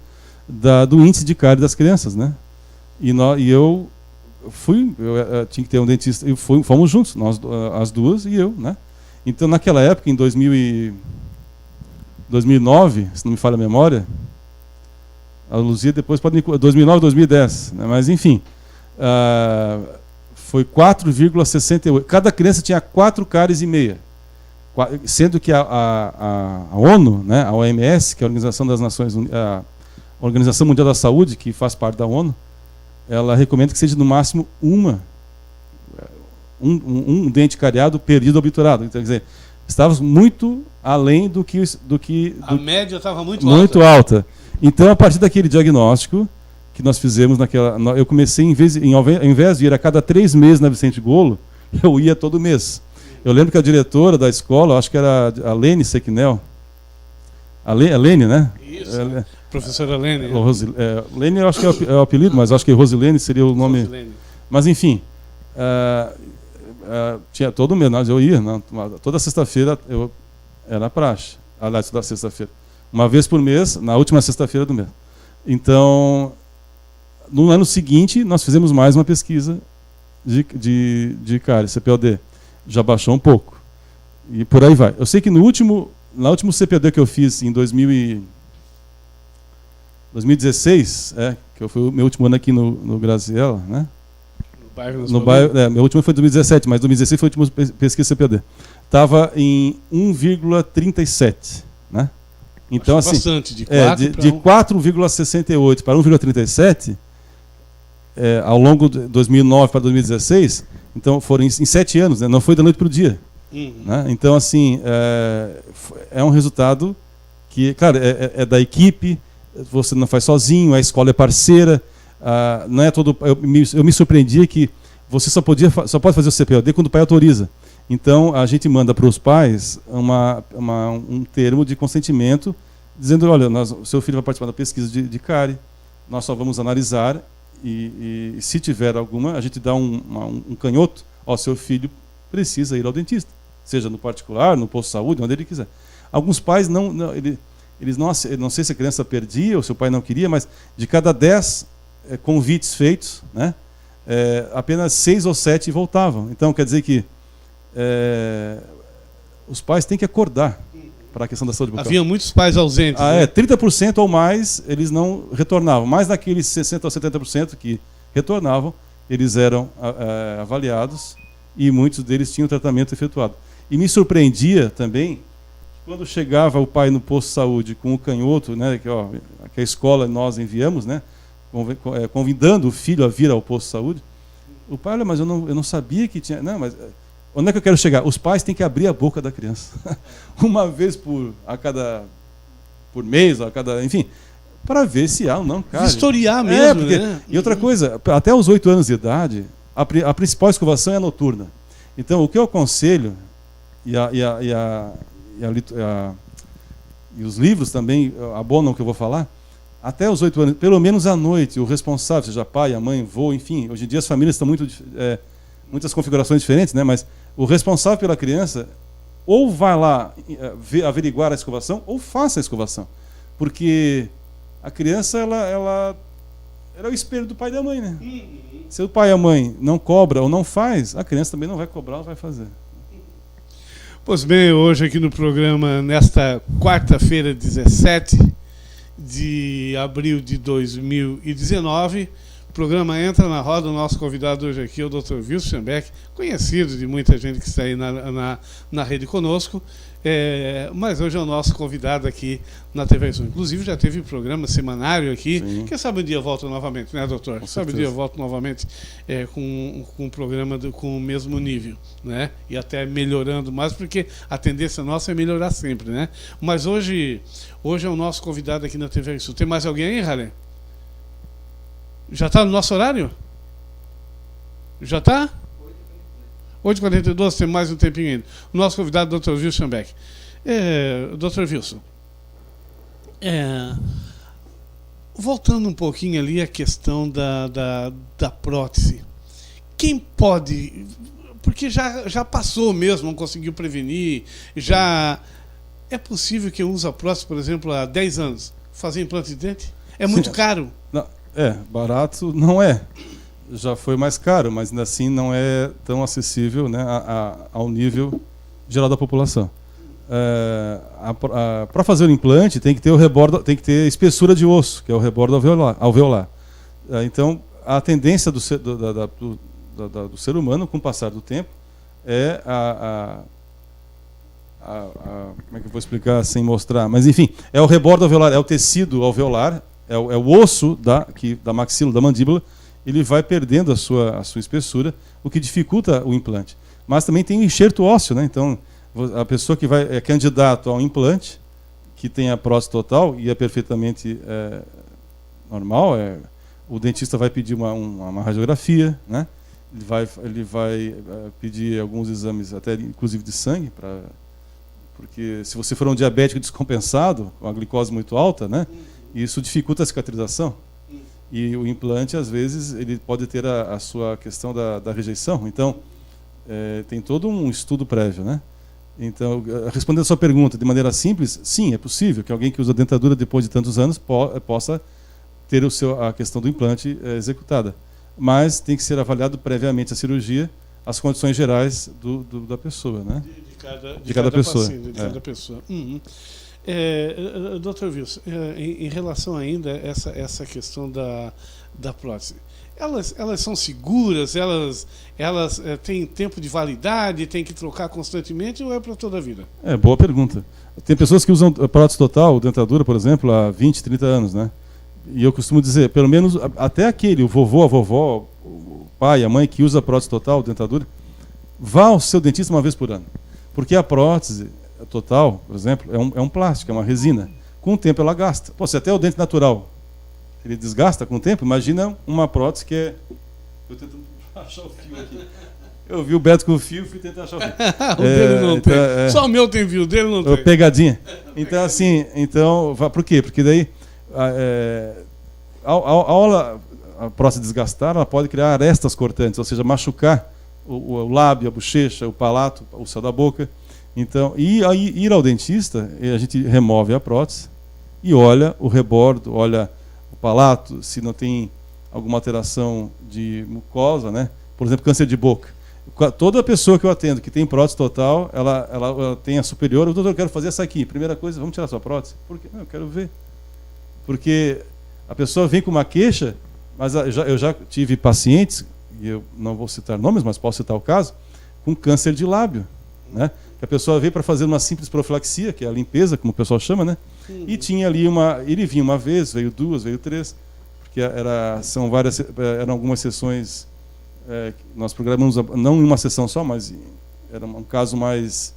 do índice de cárie das crianças, né? E eu tinha que ter um dentista, fomos juntos, nós as duas e eu, né? Então, naquela época, em 2009, se não me falha a memória, a Luzia depois pode me... 2009, 2010, né? Mas enfim, foi 4,68. Cada criança tinha 4 cáries e meia. Sendo que a ONU, né, a OMS, que é a Organização das Nações Unidas, a Organização Mundial da Saúde, que faz parte da ONU, ela recomenda que seja no máximo um dente cariado perdido ou obturado. Então, quer dizer, estávamos muito além do que a média estava muito alta. Então, a partir daquele diagnóstico que nós fizemos eu comecei, ao invés de ir a cada 3 meses na Vicente Golo, eu ia todo mês. Eu lembro que a diretora da escola, acho que era a Lene Sequinel. A Lene, né? Isso, professora Lene. Lene eu acho que é o apelido, mas acho que Rosilene seria o nome. Rosilene. Mas enfim, tinha todo mês, eu ia, toda sexta-feira era praxe. Aliás, toda sexta-feira. Uma vez por mês, na última sexta-feira do mês. Então, no ano seguinte, nós fizemos mais uma pesquisa de cárie, CPOD. Já baixou um pouco. E por aí vai. Eu sei que no último CPD que eu fiz em 2016, que foi o meu último ano aqui no Graziella, né? No bairro, meu último foi em 2017, mas 2016 foi a última pesquisa CPD. Estava em 1,37, né? Então, assim, bastante, de 4,68 para 1,37, ao longo de 2009 para 2016, então foram em 7 anos, né? Não foi da noite para o dia. Né? Então, assim, é um resultado que, claro, é da equipe, você não faz sozinho, a escola é parceira, não é todo. Eu me surpreendia que você só pode fazer o CPOD quando o pai autoriza. Então, a gente manda para os pais um termo de consentimento, dizendo: olha, o seu filho vai participar da pesquisa de cárie, nós só vamos analisar. E se tiver alguma, a gente dá um canhoto, seu filho precisa ir ao dentista, seja no particular, no posto de saúde, onde ele quiser. Alguns pais eles não sei se a criança perdia ou se o pai não queria, mas de cada 10 convites feitos, né, apenas 6 ou 7 voltavam. Então, quer dizer que os pais têm que acordar para a questão da saúde bucal. Havia muitos pais ausentes. 30% ou mais eles não retornavam. Mais daqueles 60% ou 70% que retornavam, eles eram avaliados e muitos deles tinham tratamento efetuado. E me surpreendia também, quando chegava o pai no posto de saúde com o canhoto, né, que a escola nós enviamos, né, convidando o filho a vir ao posto de saúde, o pai: olha, mas eu não sabia que tinha... Não, mas... Onde é que eu quero chegar? Os pais têm que abrir a boca da criança. Uma vez por mês, enfim, para ver se há ou não cárie. Vistoriar mesmo, né? E outra coisa, até os 8 anos de idade, a principal escovação é noturna. Então, o que eu aconselho, e os livros também abonam o que eu vou falar, até os 8 anos, pelo menos à noite, o responsável, seja pai, a mãe, vô, enfim, hoje em dia as famílias estão muitas configurações diferentes, né? Mas o responsável pela criança ou vai lá averiguar a escovação ou faça a escovação, porque a criança ela é o espelho do pai e da mãe, né? Se o pai e a mãe não cobram ou não faz, a criança também não vai cobrar ou vai fazer. Pois bem, hoje aqui no programa, nesta quarta-feira, 17 de abril de 2019, programa Entra na Roda. O nosso convidado hoje aqui é o Dr. Wilson Schembeck, conhecido de muita gente que está aí na rede conosco. Mas hoje é o nosso convidado aqui na TV Sul. Inclusive já teve programa semanário aqui. Sim. Quem sabe um dia eu volto novamente, né, doutor? Quem sabe um dia eu volto novamente com um programa com o mesmo nível, né? E até melhorando mais, porque a tendência nossa é melhorar sempre, né? Mas hoje é o nosso convidado aqui na TV Sul. Tem mais alguém aí, Ralé? Já está no nosso horário? Já está? 8h42, tem mais um tempinho ainda. O nosso convidado, Dr. Wilson Schembeck. Dr. Wilson, voltando um pouquinho ali à questão da prótese. Quem pode... Porque já passou mesmo, não conseguiu prevenir, já... É possível que eu use a prótese, por exemplo, há 10 anos, fazer implante de dente? É muito caro? Não, barato não é. Já foi mais caro, mas ainda assim não é tão acessível, né, ao nível geral da população. Para fazer o implante tem que ter tem que ter espessura de osso, que é o rebordo alveolar. Então a tendência do ser humano, com o passar do tempo, é como é que eu vou explicar sem mostrar? Mas enfim, é o rebordo alveolar, é o tecido alveolar, é o osso da maxila, da mandíbula. Ele vai perdendo a sua espessura, o que dificulta o implante. Mas também tem o enxerto ósseo, né? Então, a pessoa que é candidato ao implante, que tem a prótese total e é perfeitamente normal, o dentista vai pedir uma radiografia, né? Ele vai pedir alguns exames, até inclusive de sangue, porque se você for um diabético descompensado, com a glicose muito alta, né? Isso dificulta a cicatrização. E o implante, às vezes, ele pode ter a sua questão da rejeição. Então, tem todo um estudo prévio, né? Então, respondendo a sua pergunta de maneira simples, sim, é possível que alguém que usa dentadura depois de tantos anos possa ter a questão do implante executada. Mas tem que ser avaliado previamente a cirurgia, as condições gerais da pessoa, né? De cada pessoa. Paciente, de cada pessoa. Uhum. Dr. Wilson, em relação ainda a essa questão da prótese, elas são seguras? Elas têm tempo de validade? Tem que trocar constantemente ou é para toda a vida? Boa pergunta. Tem pessoas que usam prótese total, dentadura, por exemplo, há 20, 30 anos, né? E eu costumo dizer, pelo menos até o vovô, a vovó, o pai, a mãe que usa prótese total, dentadura, vá ao seu dentista uma vez por ano. Porque a prótese total, por exemplo, é um plástico, é uma resina. Com o tempo ela gasta. Se até o dente natural ele desgasta com o tempo, imagina uma prótese que é... Estou tentando achar o fio aqui. Eu vi o Beto com o fio e fui tentar achar o fio. O dele não tem. Só o meu tem fio, o dele não tem. Pegadinha. Então, assim, por quê? Porque daí, a prótese desgastar, ela pode criar arestas cortantes, ou seja, machucar o lábio, a bochecha, o palato, o céu da boca. Então, ir ao dentista, a gente remove a prótese e olha o rebordo, olha o palato, se não tem alguma alteração de mucosa, né? Por exemplo, câncer de boca. Toda pessoa que eu atendo que tem prótese total, ela tem a superior. Doutor, eu quero fazer essa aqui. Primeira coisa, vamos tirar sua prótese? Por quê? Não, eu quero ver. Porque a pessoa vem com uma queixa, mas eu já tive pacientes, e eu não vou citar nomes, mas posso citar o caso, com câncer de lábio, né? Que a pessoa veio para fazer uma simples profilaxia, que é a limpeza, como o pessoal chama, né? Sim. E tinha ali ele vinha uma vez, veio duas, veio três, porque eram algumas sessões, nós programamos, não em uma sessão só, mas era um caso mais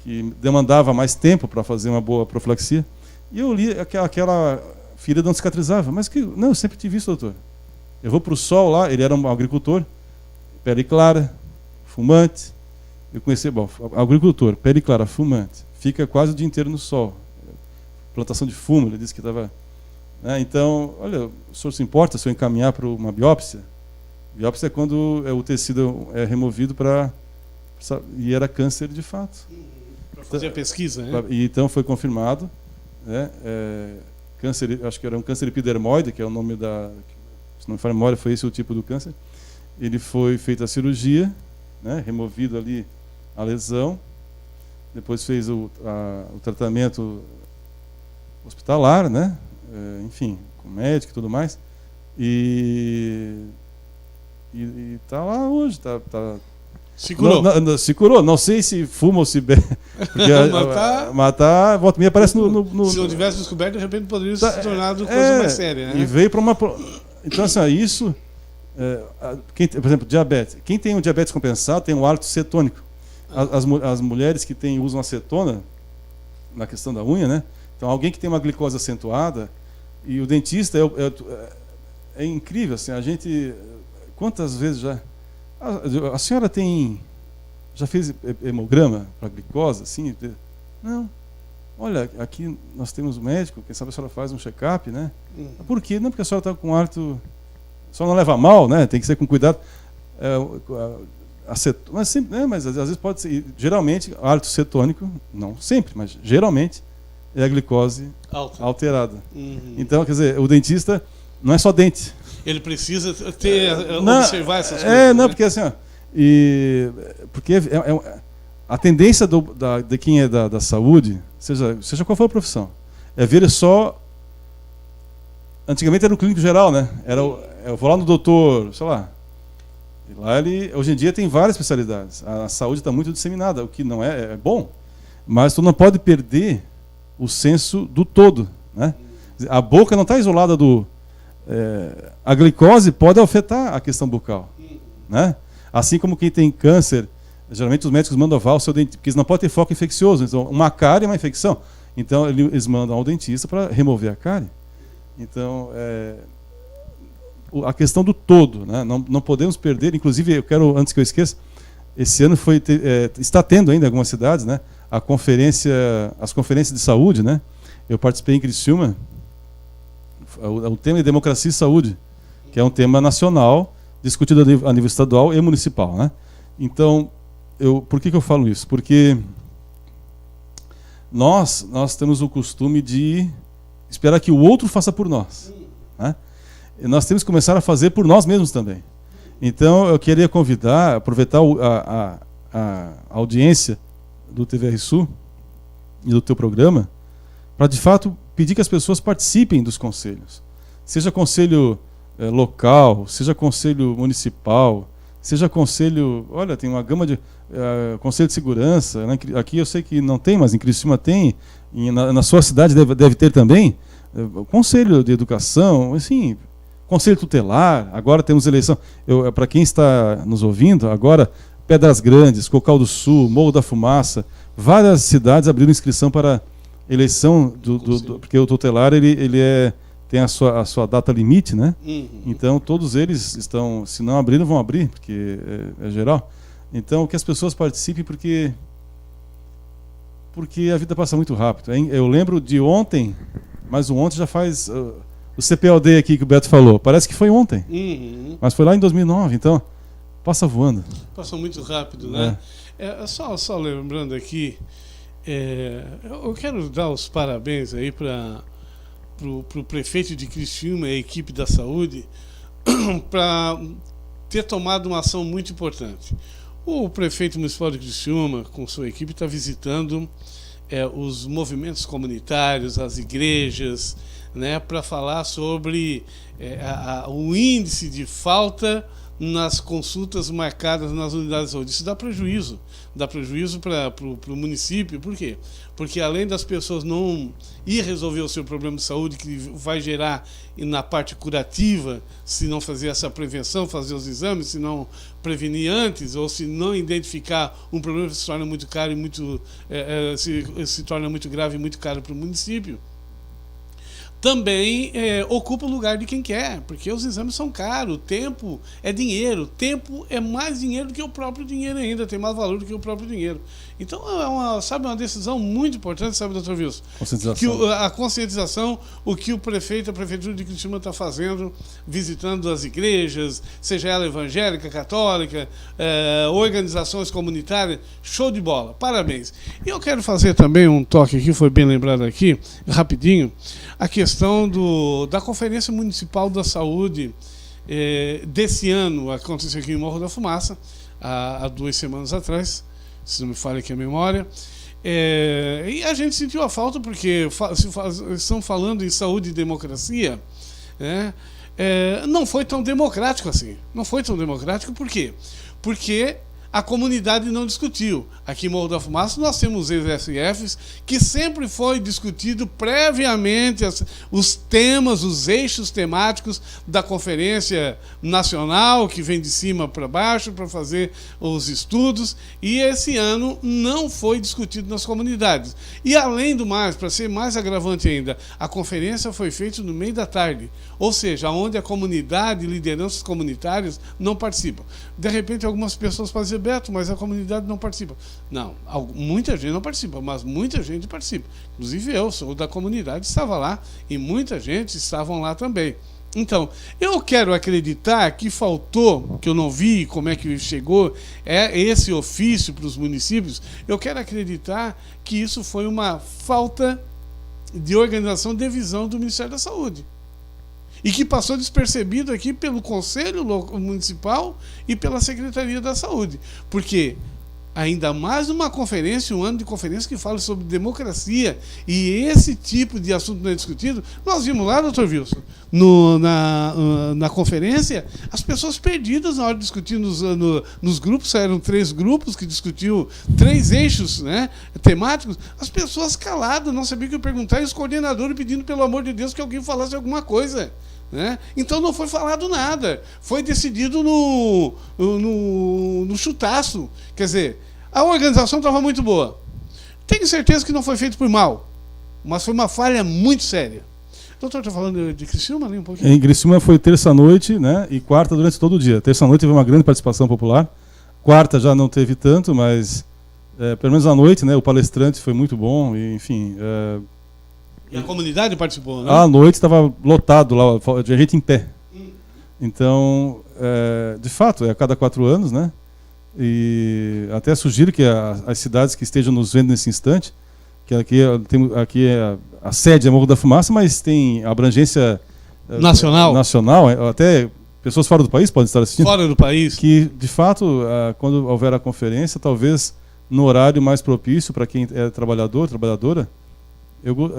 que demandava mais tempo para fazer uma boa profilaxia. E eu li aquela ferida não cicatrizava, mas não, eu sempre tive isso, doutor. Eu vou para o sol lá, ele era um agricultor, pele clara, fumante. Eu conheci, agricultor, pele clara, fumante, fica quase o dia inteiro no sol. Plantação de fumo, ele disse que estava... Então, olha, o senhor se importa se eu encaminhar para uma biópsia? Biópsia é quando o tecido é removido e era câncer de fato. Para fazer a pesquisa, né? E então foi confirmado, né? Câncer, acho que era um câncer epidermoide, que é o nome se não me falha a memória, foi esse o tipo do câncer. Ele foi feita a cirurgia, né? Removido ali a lesão, depois fez o tratamento hospitalar, né? Enfim, com médico e tudo mais, E tá lá hoje, Se curou. Se curou. Não sei se fuma ou se bebe. Porque matar, volta e meia aparece no... Se não tivesse descoberto, de repente poderia se tornar coisa mais séria, né? E veio para uma... Então, assim, isso... por exemplo, diabetes. Quem tem um diabetes compensado tem um hálito cetônico. As mulheres que usam acetona, na questão da unha, né? Então, alguém que tem uma glicose acentuada, e o dentista é incrível, assim, a gente... Quantas vezes já... A senhora já fez hemograma para glicose? Assim? Não. Olha, aqui nós temos um médico, quem sabe a senhora faz um check-up, né? Por quê? Não, porque a senhora está com hálito... A senhora não leva mal, né? Tem que ser com cuidado. Mas, sempre, né? Mas às vezes pode ser... Geralmente, hálito cetônico, não sempre, mas geralmente, é a glicose alterada. Então, quer dizer, o dentista não é só dente. Ele precisa observar essas coisas. Não, né? porque assim, porque a tendência de quem é da saúde, seja qual for a profissão, é ver só. Antigamente era o clínico geral, né? Eu vou lá no doutor, sei lá. E lá hoje em dia tem várias especialidades. A saúde está muito disseminada, o que não é bom, mas tu não pode perder o senso do todo, né? A boca não está isolada do... a glicose pode afetar a questão bucal, né? Assim como quem tem câncer, geralmente os médicos mandam ao seu dentista, porque eles não podem ter foco infeccioso. Então, uma cárie é uma infecção. Então, eles mandam ao dentista para remover a cárie. Então, a questão do todo, né? Não podemos perder. Inclusive, eu quero, antes que eu esqueça, esse ano está tendo ainda em algumas cidades, né? As conferências de saúde, né? Eu participei em Criciúma. O tema é democracia e saúde, que é um tema nacional, discutido a nível estadual e municipal, né? Então, por que eu falo isso? Porque nós temos o costume de esperar que o outro faça por nós, né? E nós temos que começar a fazer por nós mesmos também. Então, eu queria aproveitar a audiência do TVR Sul e do teu programa, para, de fato, pedir que as pessoas participem dos conselhos. Seja conselho local, seja conselho municipal, seja conselho... Olha, tem uma gama de... conselho de segurança. Né? Aqui eu sei que não tem, mas em Criciúma tem. Na sua cidade deve ter também. Conselho de educação, assim, conselho tutelar. Agora temos eleição. Para quem está nos ouvindo, agora Pedras Grandes, Cocal do Sul, Morro da Fumaça, várias cidades abriram inscrição para eleição porque o tutelar tem a sua data limite, né? Então todos eles estão, se não abriram, vão abrir, porque é geral. Então que as pessoas participem, porque a vida passa muito rápido. Eu lembro de ontem, mas o ontem já faz o CPLD aqui que o Beto falou, parece que foi ontem, mas foi lá em 2009, então passa voando. Passa muito rápido, né? Só lembrando aqui, eu quero dar os parabéns aí para o prefeito de Criciúma e a equipe da saúde para ter tomado uma ação muito importante. O prefeito municipal de Criciúma, com sua equipe, está visitando os movimentos comunitários, as igrejas, né, para falar sobre o índice de falta nas consultas marcadas nas unidades de saúde. Isso dá prejuízo para o município. Por quê? Porque além das pessoas não ir resolver o seu problema de saúde, que vai gerar na parte curativa, se não fazer essa prevenção, fazer os exames, se não prevenir antes, ou se não identificar um problema que se torna muito caro e se torna muito grave e muito caro para o município, também ocupa o lugar de quem quer, porque os exames são caros, o tempo é dinheiro, o tempo é mais dinheiro do que o próprio dinheiro ainda, tem mais valor do que o próprio dinheiro. Então é uma decisão muito importante, sabe, doutor Wilson? A conscientização, o que o prefeito, a prefeitura de Criciúma está fazendo, visitando as igrejas, seja ela evangélica, católica, organizações comunitárias, show de bola, parabéns. E eu quero fazer também um toque aqui, foi bem lembrado aqui, rapidinho, a questão da Conferência Municipal da Saúde desse ano, aconteceu aqui em Morro da Fumaça, há 2 semanas atrás, se não me falha aqui a memória, e a gente sentiu a falta porque estão falando em saúde e democracia, né? não foi tão democrático assim. Não foi tão democrático por quê? Porque a comunidade não discutiu. Aqui em Morro da Fumaça nós temos os SFs que sempre foi discutido previamente os temas, os eixos temáticos da conferência nacional, que vem de cima para baixo para fazer os estudos, e esse ano não foi discutido nas comunidades. E além do mais, para ser mais agravante ainda, a conferência foi feita no meio da tarde, ou seja, onde a comunidade, lideranças comunitárias não participam. De repente algumas pessoas podem dizer, Beto, mas a comunidade não participa. Não, muita gente não participa, mas muita gente participa. Inclusive eu sou da comunidade, estava lá, e muita gente estavam lá também. Então, eu quero acreditar que faltou, que eu não vi como é que chegou esse ofício para os municípios, eu quero acreditar que isso foi uma falta de organização de visão do Ministério da Saúde. E que passou despercebido aqui pelo Conselho Municipal e pela Secretaria da Saúde. Porque, ainda mais numa conferência, um ano de conferência que fala sobre democracia, e esse tipo de assunto não é discutido, nós vimos lá, doutor Wilson, na conferência, as pessoas perdidas na hora de discutir nos grupos, eram 3 grupos que discutiam 3 eixos, né, temáticos, as pessoas caladas, não sabiam o que perguntar, e os coordenadores pedindo, pelo amor de Deus, que alguém falasse alguma coisa. Né? Então não foi falado nada, foi decidido no chutaço. Quer dizer, a organização estava muito boa, tenho certeza que não foi feito por mal, mas foi uma falha muito séria. Doutor, está falando de Criciúma ali um pouquinho? Em Criciúma foi terça-noite, né, e quarta durante todo o dia. Terça-noite teve uma grande participação popular, quarta já não teve tanto, mas pelo menos à noite, né, o palestrante foi muito bom, e, enfim... E a comunidade participou, né? À noite estava lotado lá, de gente em pé. Então, de fato, é a cada 4 anos, né? E até sugiro que as cidades que estejam nos vendo nesse instante, que aqui é a sede é Morro da Fumaça, mas tem abrangência nacional, até pessoas fora do país podem estar assistindo. Fora do país. Que, de fato, quando houver a conferência, talvez no horário mais propício para quem é trabalhadora,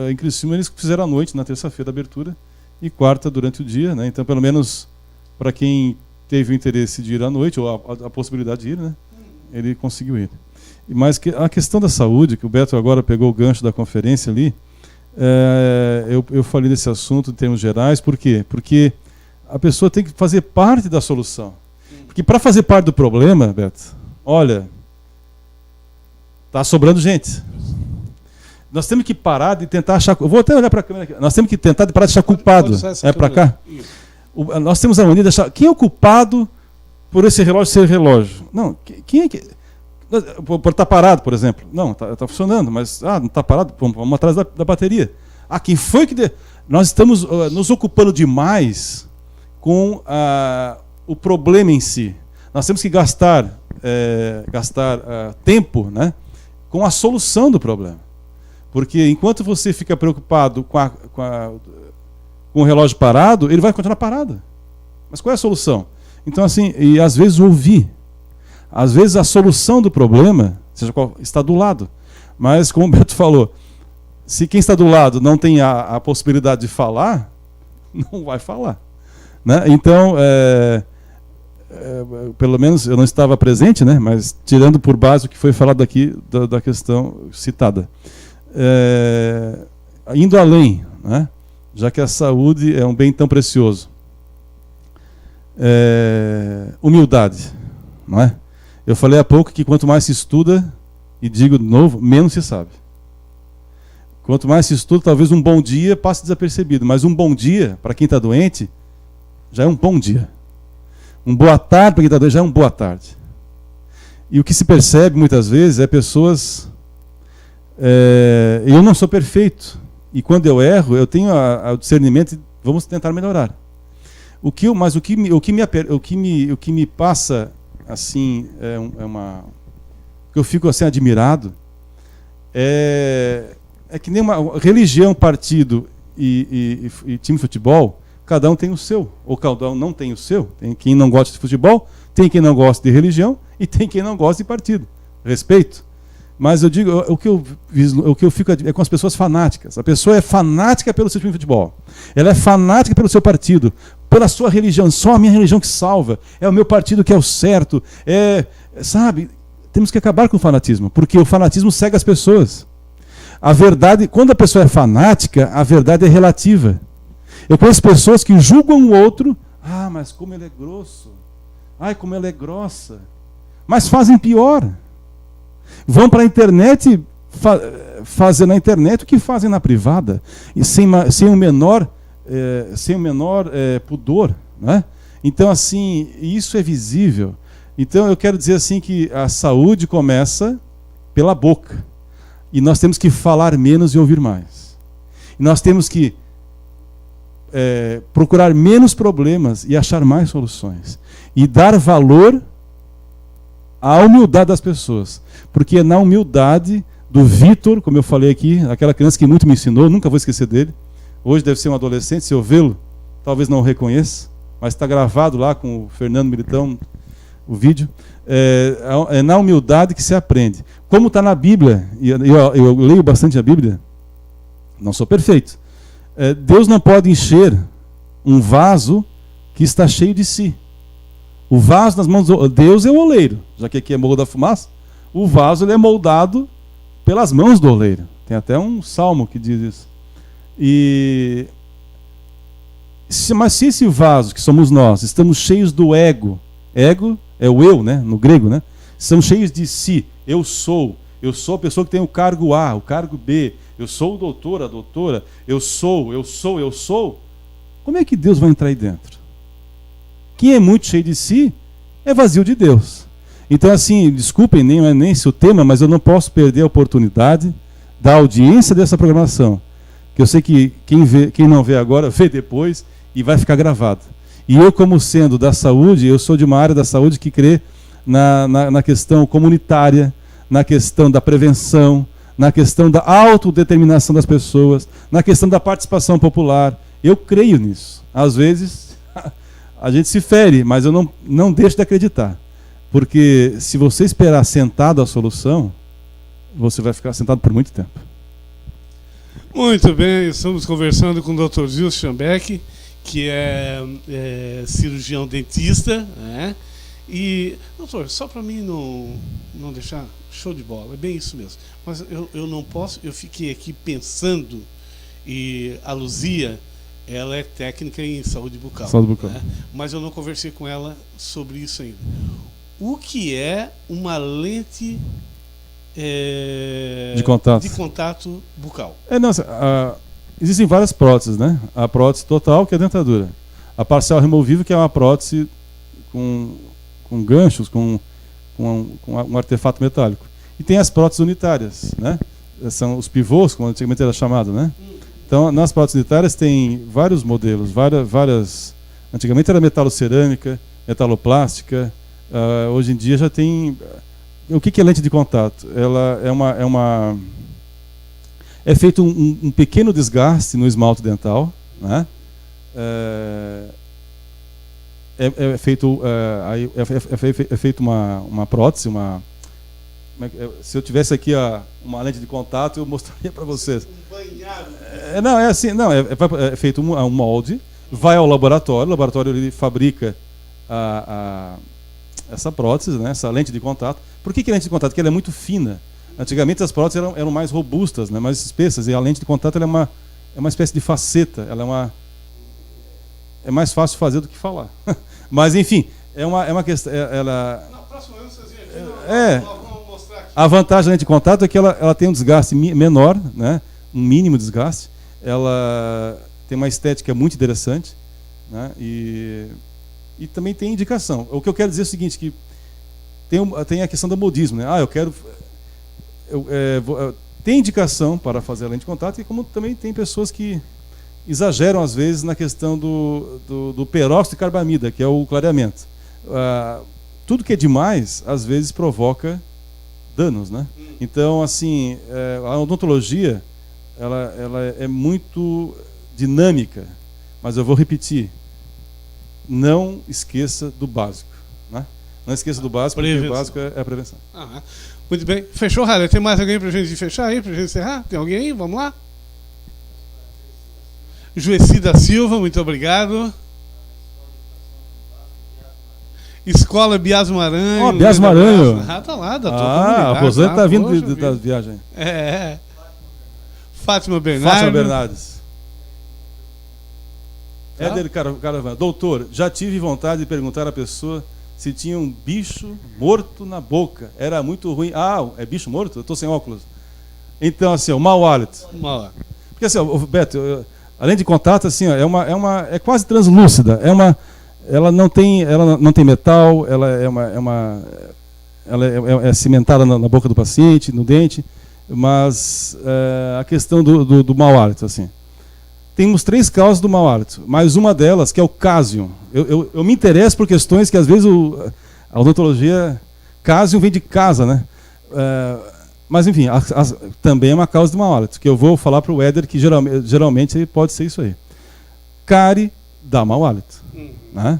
em Criciúma eles fizeram à noite, na terça-feira, a abertura, e quarta durante o dia, né? Então, pelo menos para quem teve o interesse de ir à noite, ou a possibilidade de ir, né? Ele conseguiu ir. Mas a questão da saúde, que o Beto agora pegou o gancho da conferência ali, eu falei desse assunto em termos gerais, por quê? Porque a pessoa tem que fazer parte da solução. Porque para fazer parte do problema, Beto, olha, está sobrando gente. Nós temos que parar de tentar achar... Eu vou até olhar para a câmera aqui. Nós temos que tentar parar de achar culpado. É para cá? Nós temos a mania de achar... Quem é o culpado por esse relógio ser relógio? Não, quem é que... Por estar parado, por exemplo. Não, está funcionando, mas não está parado, vamos atrás da bateria. Quem foi que... Nós estamos nos ocupando demais com o problema em si. Nós temos que gastar tempo, né, com a solução do problema. Porque enquanto você fica preocupado com o relógio parado, ele vai continuar parado. Mas qual é a solução? Então, assim, e às vezes ouvir. Às vezes a solução do problema, seja qual, está do lado. Mas, como o Beto falou, se quem está do lado não tem a possibilidade de falar, não vai falar. Né? Então, pelo menos eu não estava presente, né? Mas tirando por base o que foi falado aqui da questão citada. Indo além, né? Já que a saúde é um bem tão precioso. Humildade, não é? Eu falei há pouco que quanto mais se estuda, e digo de novo, menos se sabe. Quanto mais se estuda, talvez um bom dia passe desapercebido, mas um bom dia, para quem está doente, já é um bom dia. Um boa tarde para quem está doente já é um boa tarde. E o que se percebe muitas vezes é pessoas... eu não sou perfeito, e quando eu erro, eu tenho o discernimento e vamos tentar melhorar. O que me passa assim, que eu fico assim admirado, é que nem uma religião, partido e time de futebol, cada um tem o seu, ou cada um não tem o seu. Tem quem não gosta de futebol, tem quem não gosta de religião e tem quem não gosta de partido. Respeito. Mas eu digo, o que eu fico é com as pessoas fanáticas. A pessoa é fanática pelo seu time de futebol. Ela é fanática pelo seu partido, pela sua religião. Só a minha religião que salva. É o meu partido que é o certo. Sabe? Temos que acabar com o fanatismo, porque o fanatismo cega as pessoas. A verdade, quando a pessoa é fanática, a verdade é relativa. Eu conheço pessoas que julgam o outro. Ah, mas como ele é grosso. Ai, como ela é grossa. Mas fazem pior. Vão para a internet fazer na internet o que fazem na privada, e sem o menor pudor, né? Então, assim, isso é visível. Então, eu quero dizer assim que a saúde começa pela boca, e nós temos que falar menos e ouvir mais. E nós temos que procurar menos problemas e achar mais soluções, e dar valor à humildade das pessoas, porque é na humildade do Vitor, como eu falei aqui, aquela criança que muito me ensinou, nunca vou esquecer dele. Hoje deve ser um adolescente, se eu vê-lo, talvez não o reconheça, mas está gravado lá com o Fernando Militão, o vídeo. É na humildade que se aprende. Como está na Bíblia, e eu leio bastante a Bíblia, não sou perfeito. Deus não pode encher um vaso que está cheio de si. O vaso nas mãos de Deus é o oleiro, já que aqui é Morro da Fumaça. O vaso ele é moldado pelas mãos do oleiro. Tem até um salmo que diz isso. Mas se esse vaso, que somos nós, estamos cheios do ego é o eu, né? No grego, né? Estamos cheios de si. Eu sou a pessoa que tem o cargo A, o cargo B. Eu sou o doutor, a doutora. Eu sou. Como é que Deus vai entrar aí dentro? Quem é muito cheio de si é vazio de Deus. Então, assim, desculpem, nem é nem esse o tema, mas eu não posso perder a oportunidade da audiência dessa programação. Que eu sei que quem não vê agora, vê depois e vai ficar gravado. E eu, como sendo da saúde, eu sou de uma área da saúde que crê na questão comunitária, na questão da prevenção, na questão da autodeterminação das pessoas, na questão da participação popular. Eu creio nisso. Às vezes a gente se fere, mas eu não deixo de acreditar. Porque se você esperar sentado a solução, você vai ficar sentado por muito tempo. Muito bem, estamos conversando com o Dr. Gilson Schambeck, que é cirurgião dentista, né? E, doutor, só para mim não deixar show de bola, é bem isso mesmo. Mas eu não posso, eu fiquei aqui pensando, e a Luzia, ela é técnica em saúde bucal. Saúde bucal. Né? Mas eu não conversei com ela sobre isso ainda. O que é uma lente de contato bucal? Existem várias próteses, né? A prótese total, que é a dentadura. A parcial removível, que é uma prótese com ganchos, com um artefato metálico. E tem as próteses unitárias, né? São os pivôs, como antigamente era chamado, né? Então, nas próteses unitárias tem vários modelos, várias. Antigamente era metalocerâmica, metaloplástica. Hoje em dia já tem. O que é lente de contato? Ela é feito um pequeno desgaste no esmalte dental, né? É feito uma prótese, se eu tivesse aqui uma lente de contato, eu mostraria para vocês. É feito um molde, vai ao laboratório, o laboratório ele fabrica essa prótese, né, essa lente de contato. Por que lente de contato? Porque ela é muito fina. Antigamente as próteses eram mais robustas, né, mais espessas, e a lente de contato ela é uma espécie de faceta, é mais fácil fazer do que falar. Mas enfim, é uma questão. Na próxima vez vocês vêm aqui, nós vamos mostrar aqui. A vantagem da lente de contato é que ela tem um desgaste menor, né, um mínimo desgaste. Ela tem uma estética muito interessante, né, e também tem indicação. O que eu quero dizer é o seguinte, que tem a questão do modismo, né? Tem indicação para fazer a lente de contato, e como também tem pessoas que exageram às vezes na questão do peróxido de carbamida, que é o clareamento. Tudo que é demais às vezes provoca danos, né? Então, assim, a odontologia ela é muito dinâmica, mas eu vou repetir: não esqueça do básico, né? Não esqueça do básico, porque o básico é a prevenção. Muito bem. Fechou, Rara? Tem mais alguém pra gente fechar aí, pra gente encerrar? Tem alguém aí? Vamos lá? Juessi da Silva, muito obrigado. Escola Bias Maranhão. Ó, Bias Maranhão. Ah, tá lá, da tua a Rosane tá vindo da viagem. Fátima Bernardes. Fátima Bernardes. Éder Caravan. Doutor, já tive vontade de perguntar à pessoa se tinha um bicho morto na boca. Era muito ruim. Ah, é bicho morto? Eu tô sem óculos. Então, assim, o mau hálito. Porque assim, Beto, além de contato, assim, ó, é quase translúcida. Ela não tem metal, ela é cimentada na boca do paciente, no dente, mas a questão do mau hálito, assim. Temos 3 causas do mau hálito, mas uma delas, que é o cásium. Eu me interesso por questões que, às vezes, a odontologia... Cásium vem de casa, né? Mas, enfim, também é uma causa do mau hálito, que eu vou falar para o Éder, que geralmente pode ser isso aí. Cárie dá mau hálito. Né?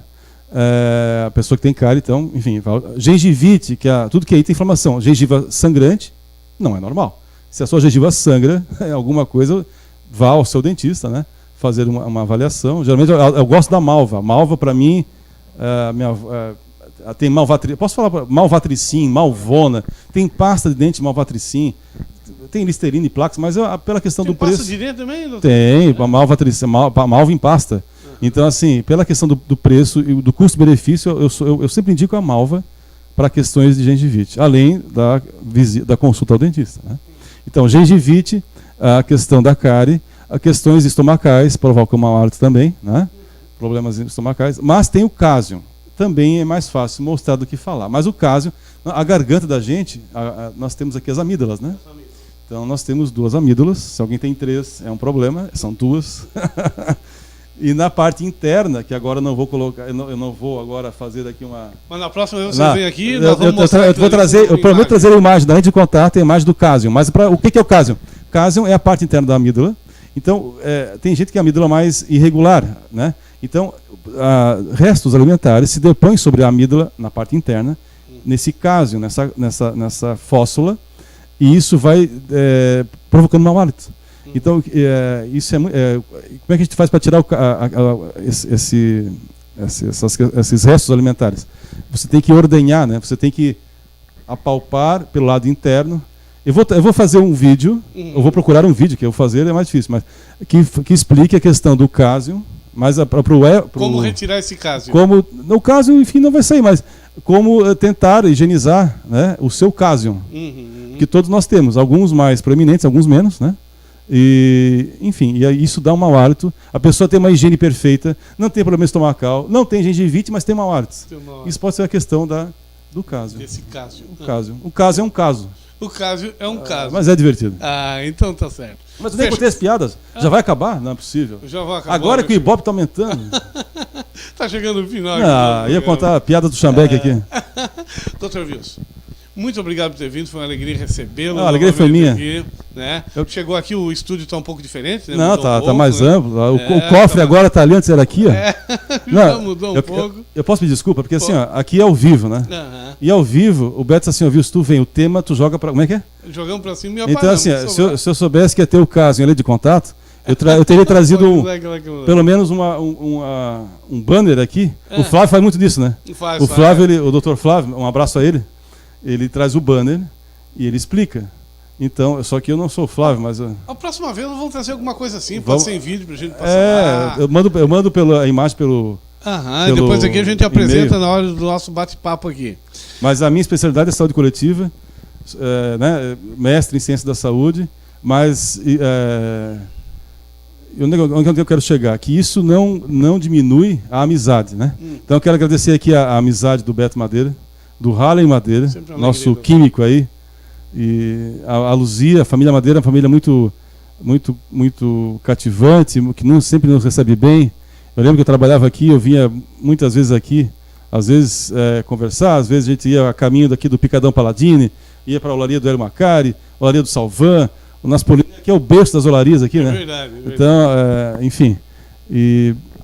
A pessoa que tem cárie, então, enfim... Gengivite, tudo que aí tem inflamação. Gengiva sangrante, não é normal. Se a sua gengiva sangra, é alguma coisa... Vá ao seu dentista, né? Fazer uma avaliação. Geralmente eu gosto da malva. Malva, para mim, tem malvatricin. Posso falar malvatricin, malvona. Tem pasta de dente malvatricin. Tem Listerine e Plax, mas pela questão do preço. Pasta de dente também? Doutor? Tem, malvatricin, malva em pasta. Então, assim, pela questão do preço e do custo-benefício, eu sempre indico a malva para questões de gengivite, além da consulta ao dentista. Né? Então, gengivite, a questão da cárie, as questões estomacais, provoca o mau hálito também, né? Problemas estomacais, mas tem o cásium, também é mais fácil mostrar do que falar. Mas o cásium, a garganta da gente, nós temos aqui as amígdalas, né? Então nós temos 2 amígdalas, se alguém tem 3 é um problema, são 2. E na parte interna, que agora não vou colocar, eu não vou agora fazer daqui uma... Mas na próxima vez você vem aqui, nós vamos mostrar... Eu prometo trazer a imagem da lente de contato e a imagem do cásium. Mas o que é o cásium? Cásium é a parte interna da amígdala. Então, tem gente que é a amígdala mais irregular, né? Então, restos alimentares se depõem sobre a amígdala na parte interna, nesse cásium, nessa fóssula, e isso vai provocando mau hálito. Então, isso como é que a gente faz para tirar esses restos alimentares? Você tem que ordenhar, né? Você tem que apalpar pelo lado interno. Eu vou fazer um vídeo, eu vou procurar um vídeo, que eu fazer é mais difícil, mas que explique a questão do cásium, mas como retirar esse cásium? O cásium, enfim, não vai sair, mas como tentar higienizar, né, o seu cásium, que todos nós temos, alguns mais proeminentes, alguns menos, né? E, enfim, isso dá um mau hálito. A pessoa tem uma higiene perfeita, não tem problema estomacal, não tem gengivite, mas tem mau hálito. Isso pode ser a questão do cásium. Esse cásium. O cásium é um caso. O cásium é um caso. Mas é divertido. Então tá certo. Mas eu nem contei as piadas. Já vai acabar? Não é possível. Já vai acabar. Agora que o Ibope tá aumentando. Tá chegando no final. Ia contar a piada do Chambeck aqui. Dr. Wilson, muito obrigado por ter vindo. Foi uma alegria recebê-lo. A alegria foi minha. Aqui, né? Chegou aqui, o estúdio está um pouco diferente. Né? Não, tá mais amplo. O cofre agora está ali, antes era aqui. Ó. Mudou um pouco. Eu posso pedir desculpa, porque assim, ó, aqui é ao vivo, né? E ao vivo, o Beto assim, ouviu, se tu vem o tema, tu joga para... Como é que é? Jogamos para cima e apagamos. Então assim, se eu soubesse que ia ter o caso em lei de contato, eu teria trazido pelo menos um banner aqui. O Flávio faz muito disso, né? O Flávio, o Dr. Flávio, um abraço a ele, ele traz o banner e ele explica. Então, só que eu não sou o Flávio, mas... A próxima vez nós vamos trazer alguma coisa assim, pode ser em vídeo pra gente passar. Eu mando pela imagem pelo depois aqui a gente apresenta na hora do nosso bate-papo aqui. Mas a minha especialidade é saúde coletiva, né, mestre em ciência da saúde, mas onde eu quero chegar? Que isso não diminui a amizade, né? Então eu quero agradecer aqui a amizade do Beto Madeira, do Halen Madeira, nosso químico aí, e a Luzia, a família Madeira é uma família muito, muito, muito cativante, que sempre nos recebe bem. Eu lembro que eu trabalhava aqui, eu vinha muitas vezes aqui, às vezes conversar, às vezes a gente ia a caminho daqui do Picadão Paladini, ia para a olaria do Hélio Macari, a olaria do Salvan, o Naspolini, que é o berço das olarias aqui, né? Verdade. Então, enfim,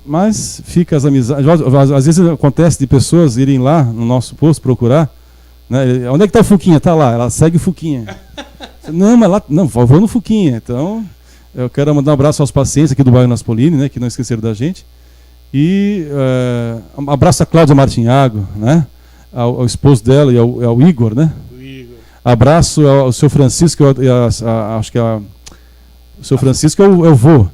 mas fica as amizades. Às vezes acontece de pessoas irem lá no nosso posto procurar, Né? Onde é que está o Fuquinha? Está lá, ela segue o Fuquinha. Não, mas lá, não, vou no Fuquinha. Então, eu quero mandar um abraço aos pacientes aqui do bairro Naspolini, né, que não esqueceram da gente. E um abraço a Cláudia Martinhago, né, ao esposo dela e ao Igor, né? Abraço ao seu Francisco, acho que o seu Francisco é o vô.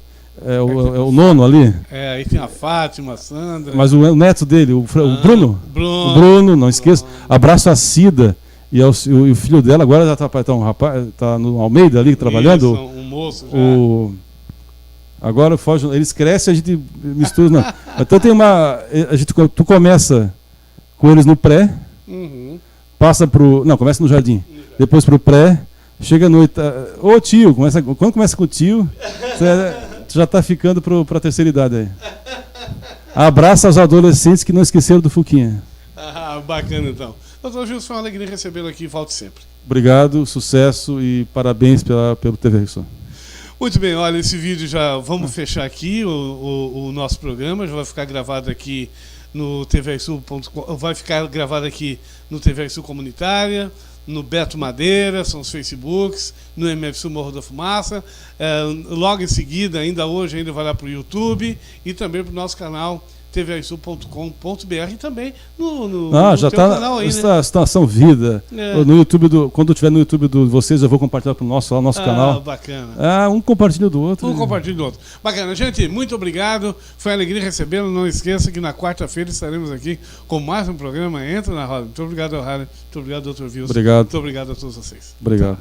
É o nono ali. Aí tem a Fátima, a Sandra. Mas o neto dele, o Bruno. O Bruno, não esqueça. Abraço a Cida e o filho dela, agora já está um rapaz, está no Almeida ali trabalhando. Isso, um moço já. Agora foge, eles crescem, a gente mistura. Não. Então tem tu começa com eles no pré, passa pro. Não, começa no jardim. Depois pro pré, chega no ô tio, quando começa com o tio, tu já está ficando para a terceira idade aí. Abraço aos adolescentes que não esqueceram do Fuquinha. Bacana então. Doutor Gilson, foi uma alegria recebê-lo aqui, volte sempre. Obrigado, sucesso e parabéns pelo TV Rio. Muito bem, olha, esse vídeo já vamos fechar aqui o nosso programa, já vai ficar gravado aqui no tvsul.com, vai ficar gravado aqui no TV Sul Comunitária, no Beto Madeira, são os Facebooks, no MFSU Morro da Fumaça. Logo em seguida, ainda hoje, vai lá para o YouTube e também para o nosso canal tvsul.com.br e também no já está canal aí, né? Situação Vida. No YouTube quando tiver no YouTube de vocês, eu vou compartilhar para o nosso canal. Bacana. Um compartilha do outro. Compartilha do outro. Bacana. Gente, muito obrigado. Foi uma alegria recebê-lo. Não esqueça que na quarta-feira estaremos aqui com mais um programa Entra na Roda. Muito obrigado, Harley. Muito obrigado, Dr. Wilson. Obrigado. Muito obrigado a todos vocês. Obrigado.